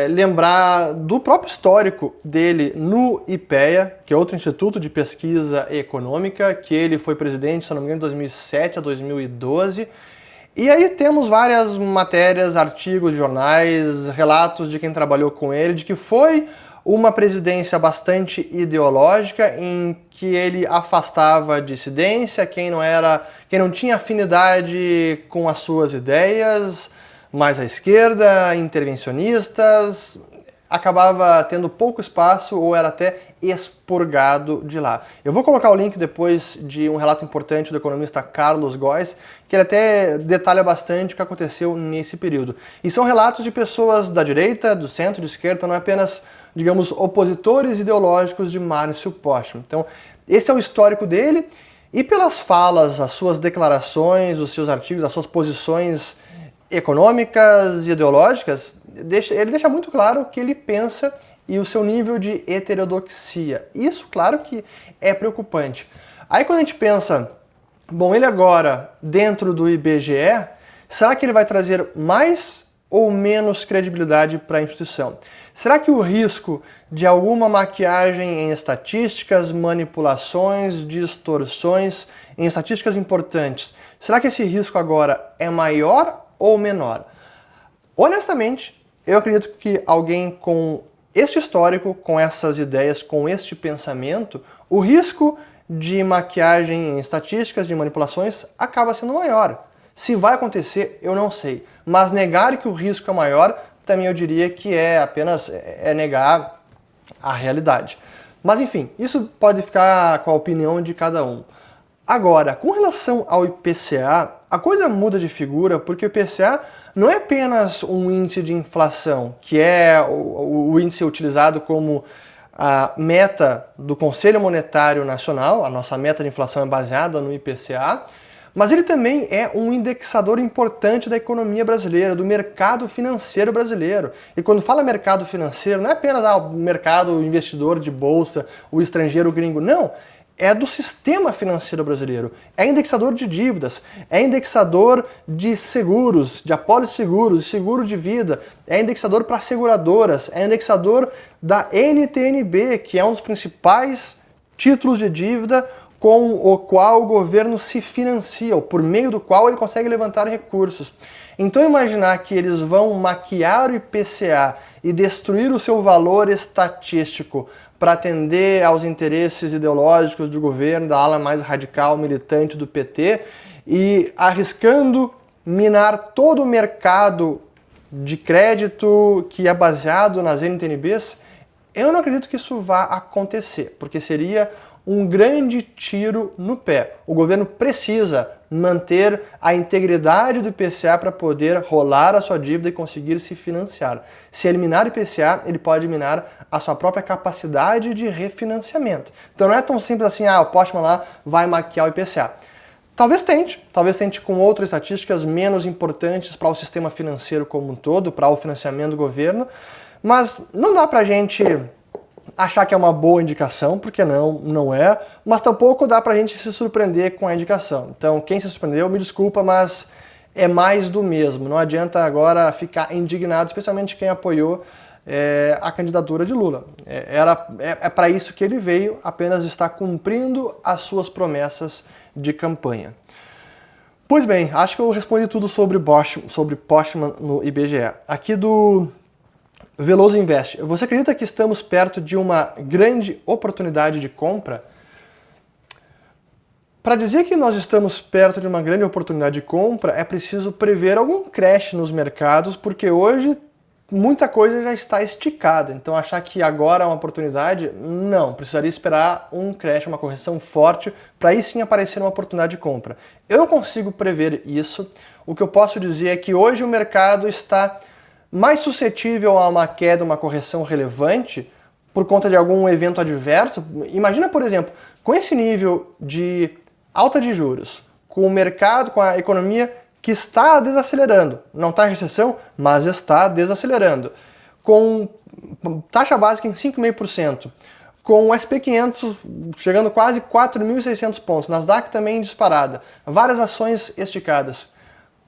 lembrar do próprio histórico dele no IPEA, que é outro instituto de pesquisa econômica, que ele foi presidente, se não me engano, de 2007 a 2012. E aí temos várias matérias, artigos, jornais, relatos de quem trabalhou com ele, de que foi uma presidência bastante ideológica, em que ele afastava a dissidência, quem não tinha afinidade com as suas ideias, mais à esquerda, intervencionistas, acabava tendo pouco espaço ou era até expurgado de lá. Eu vou colocar o link depois de um relato importante do economista Carlos Góes, que ele até detalha bastante o que aconteceu nesse período. E são relatos de pessoas da direita, do centro, de esquerda, então não é apenas, digamos, opositores ideológicos de Márcio Postman. Então, esse é o histórico dele, e pelas falas, as suas declarações, os seus artigos, as suas posições econômicas e ideológicas, ele deixa muito claro o que ele pensa e o seu nível de heterodoxia. Isso, claro que é preocupante. Aí quando a gente pensa Bom, ele agora, dentro do IBGE, será que ele vai trazer mais ou menos credibilidade para a instituição? Será que o risco de alguma maquiagem em estatísticas, manipulações, distorções em estatísticas importantes, será que esse risco agora é maior ou menor? Honestamente, eu acredito que alguém com este histórico, com essas ideias, com este pensamento, o risco de maquiagem em estatísticas, de manipulações, acaba sendo maior. Se vai acontecer, eu não sei. Mas negar que o risco é maior, também eu diria que é apenas negar a realidade. Mas enfim, isso pode ficar com a opinião de cada um. Agora, com relação ao IPCA, a coisa muda de figura porque o IPCA não é apenas um índice de inflação, que é o índice utilizado como a meta do Conselho Monetário Nacional, a nossa meta de inflação é baseada no IPCA, mas ele também é um indexador importante da economia brasileira, do mercado financeiro brasileiro. E quando fala mercado financeiro, não é apenas o mercado investidor de bolsa, o estrangeiro, o gringo, não. É do sistema financeiro brasileiro, é indexador de dívidas, é indexador de seguros, de apólices seguros, seguro de vida, é indexador para seguradoras, é indexador da NTN-B, que é um dos principais títulos de dívida com o qual o governo se financia, ou por meio do qual ele consegue levantar recursos. Então imaginar que eles vão maquiar o IPCA e destruir o seu valor estatístico para atender aos interesses ideológicos do governo, da ala mais radical, militante do PT, e arriscando minar todo o mercado de crédito que é baseado nas NTNBs, eu não acredito que isso vá acontecer, porque seria um grande tiro no pé. O governo precisa manter a integridade do IPCA para poder rolar a sua dívida e conseguir se financiar. Se eliminar o IPCA, ele pode minar a sua própria capacidade de refinanciamento. Então não é tão simples assim, o Postman lá vai maquiar o IPCA. Talvez tente com outras estatísticas menos importantes para o sistema financeiro como um todo, para o financiamento do governo, mas não dá pra gente achar que é uma boa indicação, porque não é, mas tampouco dá pra gente se surpreender com a indicação. Então, quem se surpreendeu, me desculpa, mas é mais do mesmo. Não adianta agora ficar indignado, especialmente quem apoiou a candidatura de Lula. É para isso que ele veio, apenas está cumprindo as suas promessas de campanha. Pois bem, acho que eu respondi tudo sobre Postman no IBGE. Aqui do Veloso Invest. Você acredita que estamos perto de uma grande oportunidade de compra? Para dizer que nós estamos perto de uma grande oportunidade de compra, é preciso prever algum crash nos mercados, porque hoje muita coisa já está esticada. Então achar que agora é uma oportunidade, não. Precisaria esperar um crash, uma correção forte, para aí sim aparecer uma oportunidade de compra. Eu não consigo prever isso. O que eu posso dizer é que hoje o mercado está mais suscetível a uma queda, uma correção relevante, por conta de algum evento adverso. Imagina, por exemplo, com esse nível de alta de juros, com o mercado, com a economia que está desacelerando, não está em recessão, mas está desacelerando, com taxa básica em 5,5%, com o SP 500 chegando quase 4.600 pontos, Nasdaq também disparada, várias ações esticadas.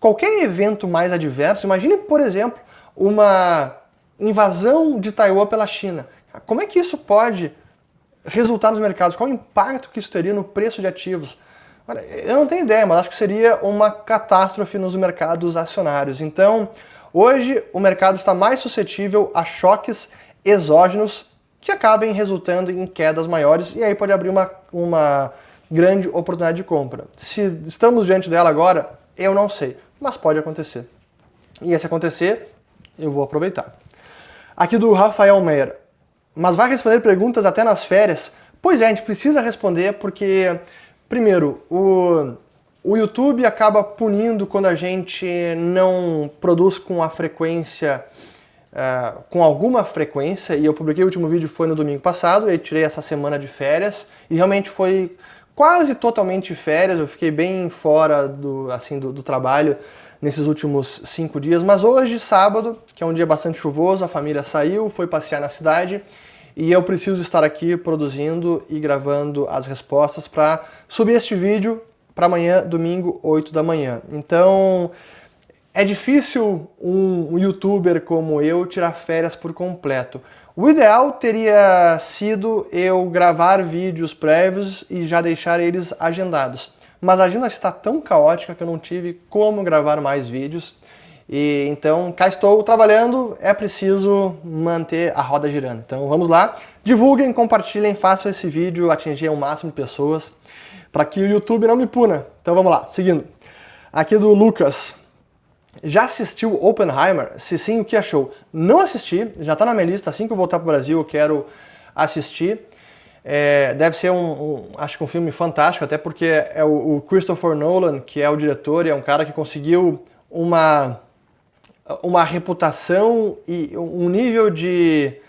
Qualquer evento mais adverso, imagine, por exemplo, uma invasão de Taiwan pela China. Como é que isso pode resultar nos mercados? Qual o impacto que isso teria no preço de ativos? Olha, eu não tenho ideia, mas acho que seria uma catástrofe nos mercados acionários. Então, hoje o mercado está mais suscetível a choques exógenos que acabem resultando em quedas maiores e aí pode abrir uma grande oportunidade de compra. Se estamos diante dela agora, eu não sei, mas pode acontecer. E se acontecer, eu vou aproveitar. Aqui do Rafael Meyer. Mas vai responder perguntas até nas férias? Pois é, a gente precisa responder porque, primeiro, o YouTube acaba punindo quando a gente não produz com a frequência, com alguma frequência, e eu publiquei o último vídeo foi no domingo passado, eu tirei essa semana de férias, e realmente foi quase totalmente férias, eu fiquei bem fora do trabalho nesses últimos 5 dias, mas hoje, sábado, que é um dia bastante chuvoso, a família saiu, foi passear na cidade e eu preciso estar aqui produzindo e gravando as respostas para subir este vídeo para amanhã, domingo, 8 da manhã. Então, é difícil um youtuber como eu tirar férias por completo. O ideal teria sido eu gravar vídeos prévios e já deixar eles agendados. Mas a agenda está tão caótica que eu não tive como gravar mais vídeos. E então, cá estou trabalhando, é preciso manter a roda girando. Então vamos lá, divulguem, compartilhem, façam esse vídeo atingir o máximo de pessoas para que o YouTube não me puna. Então vamos lá, seguindo. Aqui do Lucas. Já assistiu Oppenheimer? Se sim, o que achou? Não assisti, já está na minha lista, assim que eu voltar para o Brasil eu quero assistir. Deve ser acho que um filme fantástico, até porque é o Christopher Nolan, que é o diretor, e é um cara que conseguiu uma reputação e um nível de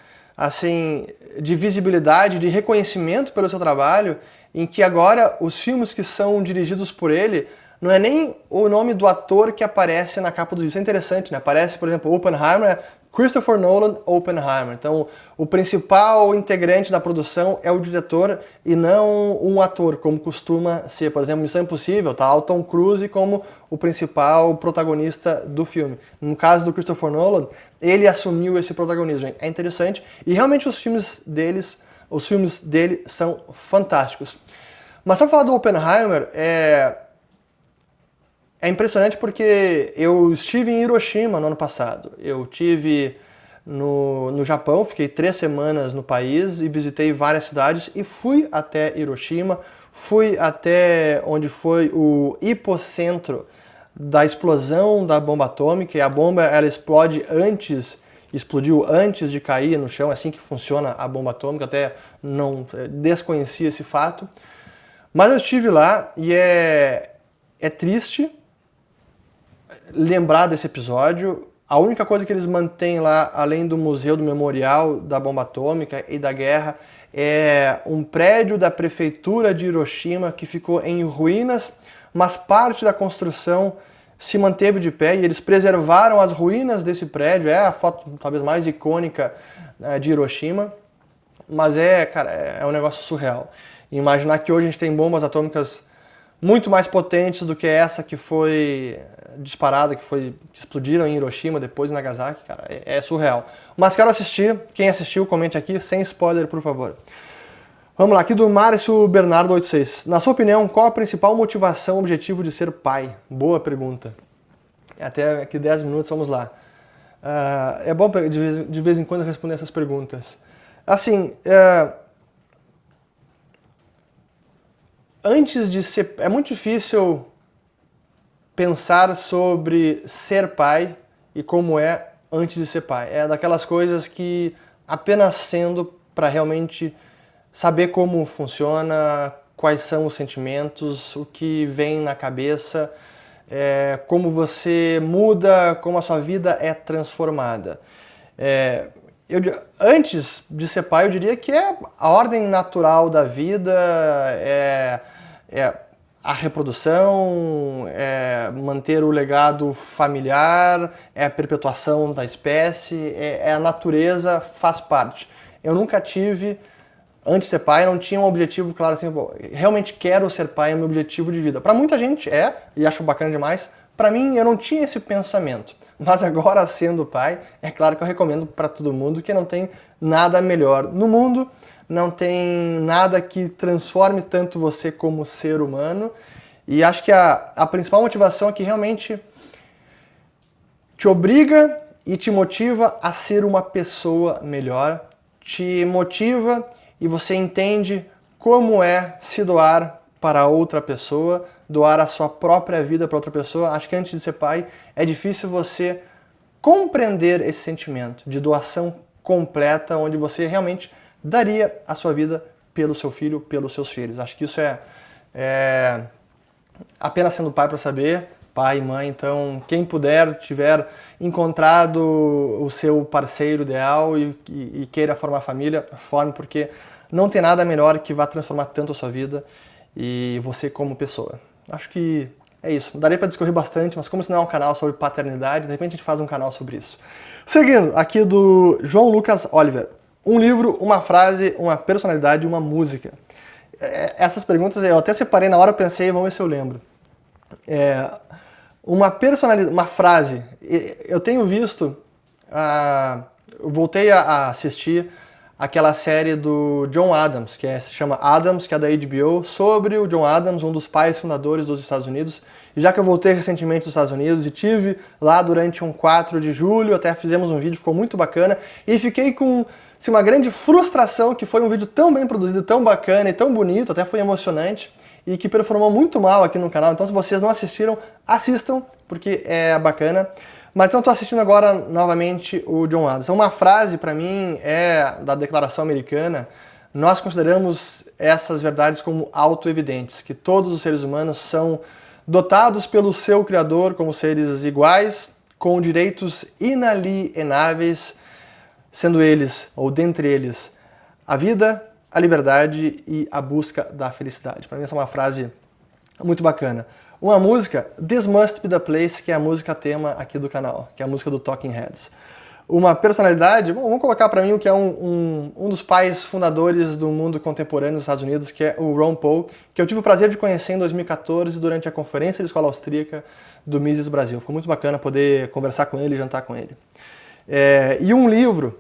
visibilidade, de reconhecimento pelo seu trabalho, em que agora os filmes que são dirigidos por ele não é nem o nome do ator que aparece na capa do vídeo. Isso é interessante, né? Aparece, por exemplo, Oppenheimer, Christopher Nolan, Oppenheimer. Então, o principal integrante da produção é o diretor e não um ator, como costuma ser. Por exemplo, Missão Impossível, tá o Tom Cruise como o principal protagonista do filme. No caso do Christopher Nolan, ele assumiu esse protagonismo. É interessante e realmente os filmes dele são fantásticos. Mas só falar do Oppenheimer, é impressionante porque eu estive em Hiroshima no ano passado. Eu estive no Japão, fiquei 3 semanas no país e visitei várias cidades e fui até Hiroshima, fui até onde foi o hipocentro da explosão da bomba atômica, e a bomba ela explodiu antes de cair no chão, é assim que funciona a bomba atômica, até não desconhecia esse fato. Mas eu estive lá e é triste lembrar desse episódio. A única coisa que eles mantêm lá, além do museu do memorial da bomba atômica e da guerra, é um prédio da prefeitura de Hiroshima que ficou em ruínas, mas parte da construção se manteve de pé e eles preservaram as ruínas desse prédio. É a foto talvez mais icônica de Hiroshima, mas cara, é um negócio surreal. Imaginar que hoje a gente tem bombas atômicas muito mais potentes do que essa que foi disparada, que explodiram em Hiroshima, depois em Nagasaki, cara, é surreal. Mas quero assistir, quem assistiu, comente aqui, sem spoiler, por favor. Vamos lá, aqui do Márcio Bernardo 86. Na sua opinião, qual a principal motivação, objetivo de ser pai? Boa pergunta. Até aqui 10 minutos, vamos lá. É bom de vez em quando responder essas perguntas. Assim, antes de ser... É muito difícil pensar sobre ser pai e como é antes de ser pai. É daquelas coisas que apenas sendo para realmente saber como funciona, quais são os sentimentos, o que vem na cabeça, como você muda, como a sua vida é transformada. Antes de ser pai, eu diria que é a ordem natural da vida, a reprodução, manter o legado familiar, a perpetuação da espécie, a natureza faz parte. Eu nunca tive, antes de ser pai, não tinha um objetivo claro assim, realmente quero ser pai, é o meu objetivo de vida. Para muita gente e acho bacana demais, para mim eu não tinha esse pensamento. Mas agora, sendo pai, é claro que eu recomendo para todo mundo que não tem nada melhor no mundo, não tem nada que transforme tanto você como ser humano. E acho que a principal motivação é que realmente te obriga e te motiva a ser uma pessoa melhor, te motiva e você entende como é se doar para outra pessoa, doar a sua própria vida para outra pessoa. Acho que antes de ser pai é difícil você compreender esse sentimento de doação completa, onde você realmente daria a sua vida pelo seu filho, pelos seus filhos. Acho que isso é apenas sendo pai para saber, pai e mãe. Então, quem puder, tiver encontrado o seu parceiro ideal e queira formar família, forme, porque não tem nada melhor que vá transformar tanto a sua vida e você como pessoa. Acho que é isso. Daria para discorrer bastante, mas como isso não é um canal sobre paternidade, de repente a gente faz um canal sobre isso. Seguindo, aqui do João Lucas Oliver. Um livro, uma frase, uma personalidade, uma música. essas perguntas eu até separei na hora, eu pensei, vamos ver se eu lembro. Uma frase. Eu tenho visto, eu voltei a assistir aquela série do John Adams, se chama Adams, que é da HBO, sobre o John Adams, um dos pais fundadores dos Estados Unidos. E já que eu voltei recentemente dos Estados Unidos e tive lá durante um 4 de julho, até fizemos um vídeo, ficou muito bacana, e fiquei com assim, uma grande frustração que foi um vídeo tão bem produzido, tão bacana e tão bonito, até foi emocionante, e que performou muito mal aqui no canal. Então se vocês não assistiram, assistam, porque é bacana. Mas então estou assistindo agora novamente o John Adams. Uma frase para mim é da Declaração Americana: nós consideramos essas verdades como auto-evidentes, que todos os seres humanos são dotados pelo seu Criador como seres iguais, com direitos inalienáveis, sendo eles, ou dentre eles, a vida, a liberdade e a busca da felicidade. Para mim essa é uma frase muito bacana. Uma música, This Must Be The Place, que é a música tema aqui do canal, que é a música do Talking Heads. Uma personalidade, bom, vamos colocar para mim o que é um dos pais fundadores do mundo contemporâneo nos Estados Unidos, que é o Ron Paul, que eu tive o prazer de conhecer em 2014 durante a conferência de escola austríaca do Mises Brasil. Foi muito bacana poder conversar com ele e jantar com ele. E um livro,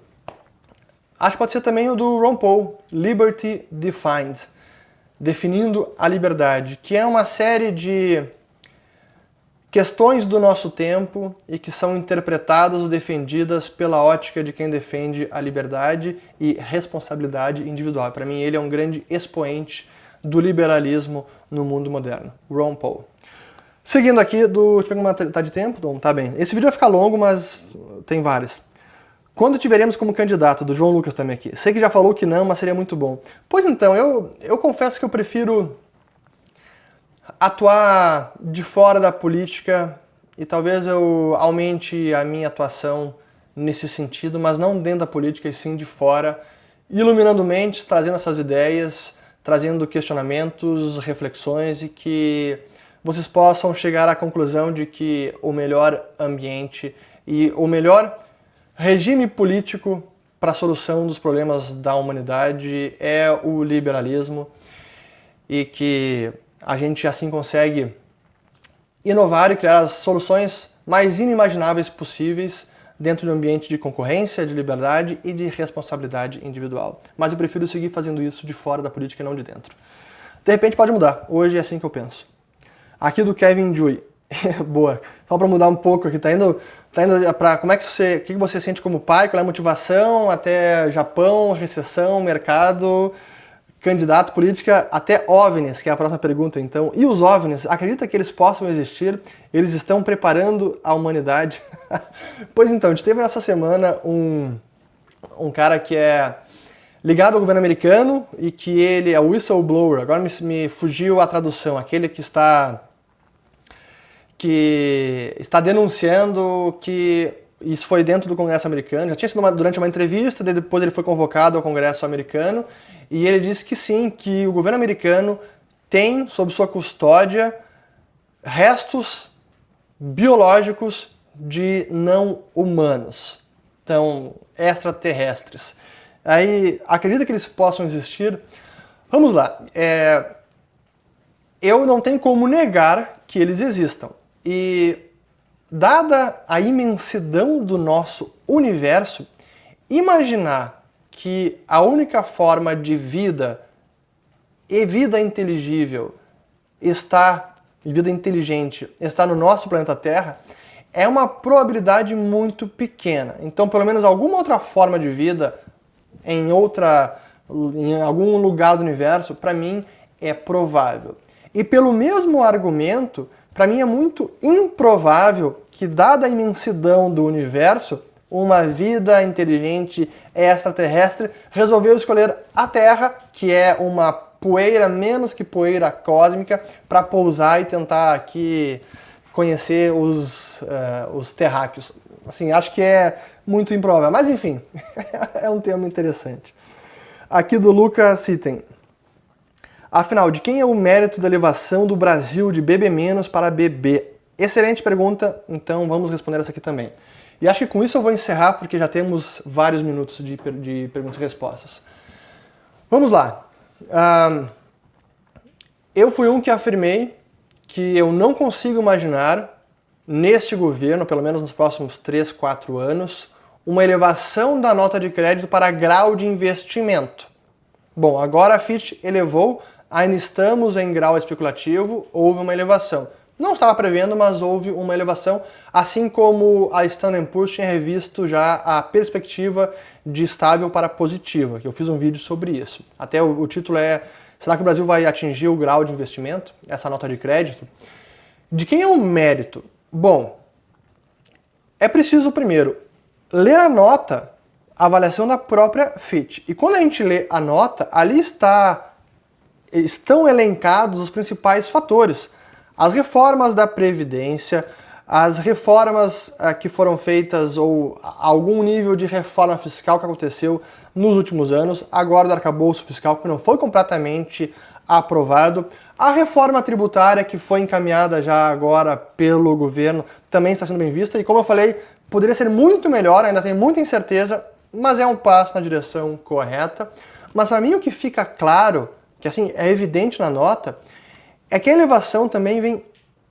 acho que pode ser também o do Ron Paul, Liberty Defined, Definindo a Liberdade, que é uma série de questões do nosso tempo e que são interpretadas ou defendidas pela ótica de quem defende a liberdade e responsabilidade individual. Para mim, ele é um grande expoente do liberalismo no mundo moderno, Ron Paul. Seguindo aqui, deixa eu ver como tá de tempo, então, tá bem. Esse vídeo vai ficar longo, mas tem vários. Quando te veremos como candidato, do João Lucas também aqui. Sei que já falou que não, mas seria muito bom. Pois então, eu confesso que eu prefiro atuar de fora da política e talvez eu aumente a minha atuação nesse sentido, mas não dentro da política e sim de fora, iluminando mentes, trazendo essas ideias, trazendo questionamentos, reflexões e que vocês possam chegar à conclusão de que o melhor ambiente e o melhor regime político para a solução dos problemas da humanidade é o liberalismo e que a gente assim consegue inovar e criar as soluções mais inimagináveis possíveis dentro de um ambiente de concorrência, de liberdade e de responsabilidade individual. Mas eu prefiro seguir fazendo isso de fora da política e não de dentro. De repente pode mudar, hoje é assim que eu penso. Aqui do Kevin Jui. Boa. Só para mudar um pouco aqui, tá indo para como é que o que você sente como pai, qual é a motivação, até Japão, recessão, mercado, candidato, política, até OVNIs, que é a próxima pergunta então. E os OVNIs, acredita que eles possam existir? Eles estão preparando a humanidade? Pois então, a gente teve nessa semana um cara que é ligado ao governo americano e que ele é o whistleblower, agora me fugiu a tradução, aquele que está denunciando que isso foi dentro do Congresso americano, já tinha sido durante uma entrevista, depois ele foi convocado ao Congresso americano, e ele disse que sim, que o governo americano tem sob sua custódia restos biológicos de não humanos, então extraterrestres. Aí, acredita que eles possam existir? Vamos lá, eu não tenho como negar que eles existam. E, dada a imensidão do nosso universo, imaginar que a única forma de vida e vida inteligível vida inteligente está no nosso planeta Terra, é uma probabilidade muito pequena. Então, pelo menos alguma outra forma de vida em algum lugar do universo, para mim, é provável. E pelo mesmo argumento, para mim é muito improvável que, dada a imensidão do universo, uma vida inteligente extraterrestre resolveu escolher a Terra, que é uma poeira menos que poeira cósmica, para pousar e tentar aqui conhecer os terráqueos. Assim, acho que é muito improvável, mas enfim, é um tema interessante. Aqui do Lucas Sitten. Afinal, de quem é o mérito da elevação do Brasil de BB- para BB? Excelente pergunta, então vamos responder essa aqui também. E acho que com isso eu vou encerrar, porque já temos vários minutos de perguntas e respostas. Vamos lá. Eu fui um que afirmei que eu não consigo imaginar neste governo, pelo menos nos próximos 3, 4 anos, uma elevação da nota de crédito para grau de investimento. Bom, agora a Fitch elevou, ainda estamos em grau especulativo, houve uma elevação. Não estava prevendo, mas houve uma elevação, assim como a Standard & Poor's tinha revisto já a perspectiva de estável para positiva, que eu fiz um vídeo sobre isso. Até o título é: será que o Brasil vai atingir o grau de investimento, essa nota de crédito? De quem é o mérito? Bom, é preciso primeiro ler a nota, a avaliação da própria Fitch. E quando a gente lê a nota, ali estão elencados os principais fatores. As reformas da Previdência, as reformas que foram feitas ou algum nível de reforma fiscal que aconteceu nos últimos anos, agora do arcabouço fiscal que não foi completamente aprovado, a reforma tributária que foi encaminhada já agora pelo governo também está sendo bem vista e, como eu falei, poderia ser muito melhor, ainda tem muita incerteza, mas é um passo na direção correta. Mas para mim o que fica claro, que assim é evidente na nota, é que a elevação também vem,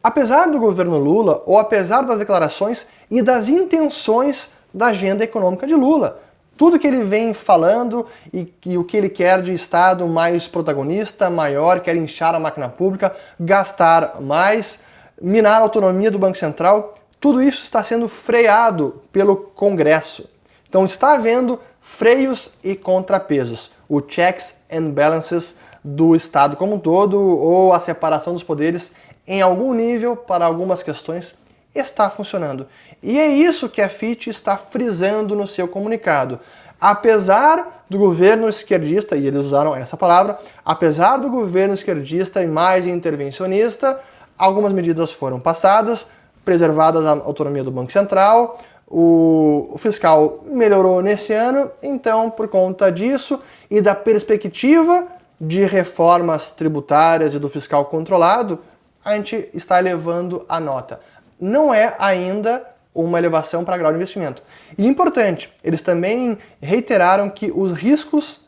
apesar do governo Lula, ou apesar das declarações e das intenções da agenda econômica de Lula. Tudo que ele vem falando e o que ele quer de Estado mais protagonista, maior, quer inchar a máquina pública, gastar mais, minar a autonomia do Banco Central, tudo isso está sendo freado pelo Congresso. Então está havendo freios e contrapesos, o checks and balances do Estado como um todo, ou a separação dos poderes em algum nível para algumas questões está funcionando. E é isso que a Fitch está frisando no seu comunicado. Apesar do governo esquerdista, e eles usaram essa palavra, apesar do governo esquerdista e mais intervencionista, algumas medidas foram passadas, preservadas a autonomia do Banco Central, o fiscal melhorou nesse ano, então por conta disso e da perspectiva de reformas tributárias e do fiscal controlado, a gente está elevando a nota. Não é ainda uma elevação para grau de investimento. E importante, eles também reiteraram que os riscos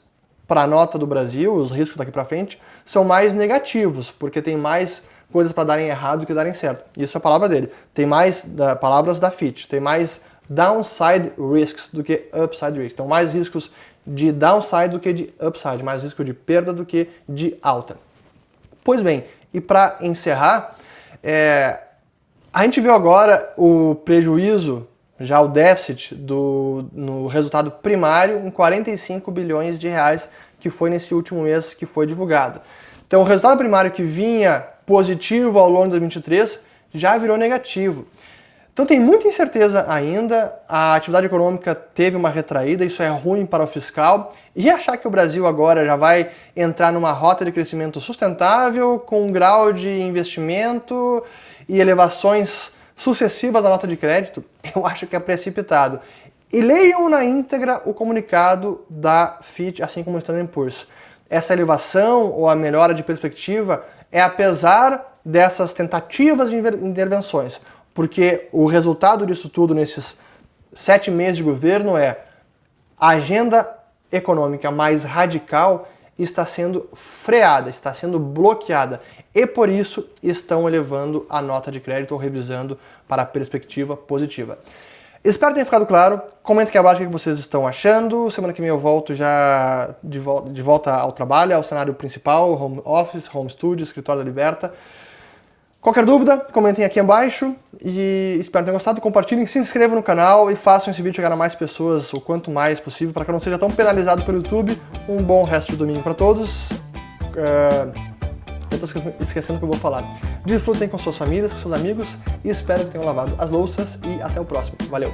para a nota do Brasil, os riscos daqui para frente, são mais negativos, porque tem mais coisas para darem errado do que darem certo. Isso é a palavra dele. Tem mais palavras da Fitch, tem mais downside risks do que upside risks. Então mais riscos de downside do que de upside, mais risco de perda do que de alta. Pois bem, e para encerrar, a gente viu agora o prejuízo, já o déficit no resultado primário em 45 bilhões de reais, que foi nesse último mês que foi divulgado. Então o resultado primário que vinha positivo ao longo de 2023 já virou negativo. Então tem muita incerteza ainda, a atividade econômica teve uma retraída, isso é ruim para o fiscal, e achar que o Brasil agora já vai entrar numa rota de crescimento sustentável, com um grau de investimento e elevações sucessivas da nota de crédito, eu acho que é precipitado. E leiam na íntegra o comunicado da Fitch, assim como o Standard & Poor's. Essa elevação ou a melhora de perspectiva é apesar dessas tentativas de intervenções, porque o resultado disso tudo nesses 7 meses de governo é a agenda econômica mais radical está sendo freada, está sendo bloqueada e por isso estão elevando a nota de crédito ou revisando para a perspectiva positiva. Espero que tenha ficado claro, comenta aqui abaixo o que vocês estão achando, semana que vem eu volto já de volta ao trabalho, ao cenário principal, home office, home studio, escritório da Liberta. Qualquer dúvida, comentem aqui abaixo e espero que tenham gostado, compartilhem, se inscrevam no canal e façam esse vídeo chegar a mais pessoas o quanto mais possível para que eu não seja tão penalizado pelo YouTube. Um bom resto de domingo para todos. Eu estou esquecendo o que eu vou falar. Desfrutem com suas famílias, com seus amigos e espero que tenham lavado as louças e até o próximo. Valeu!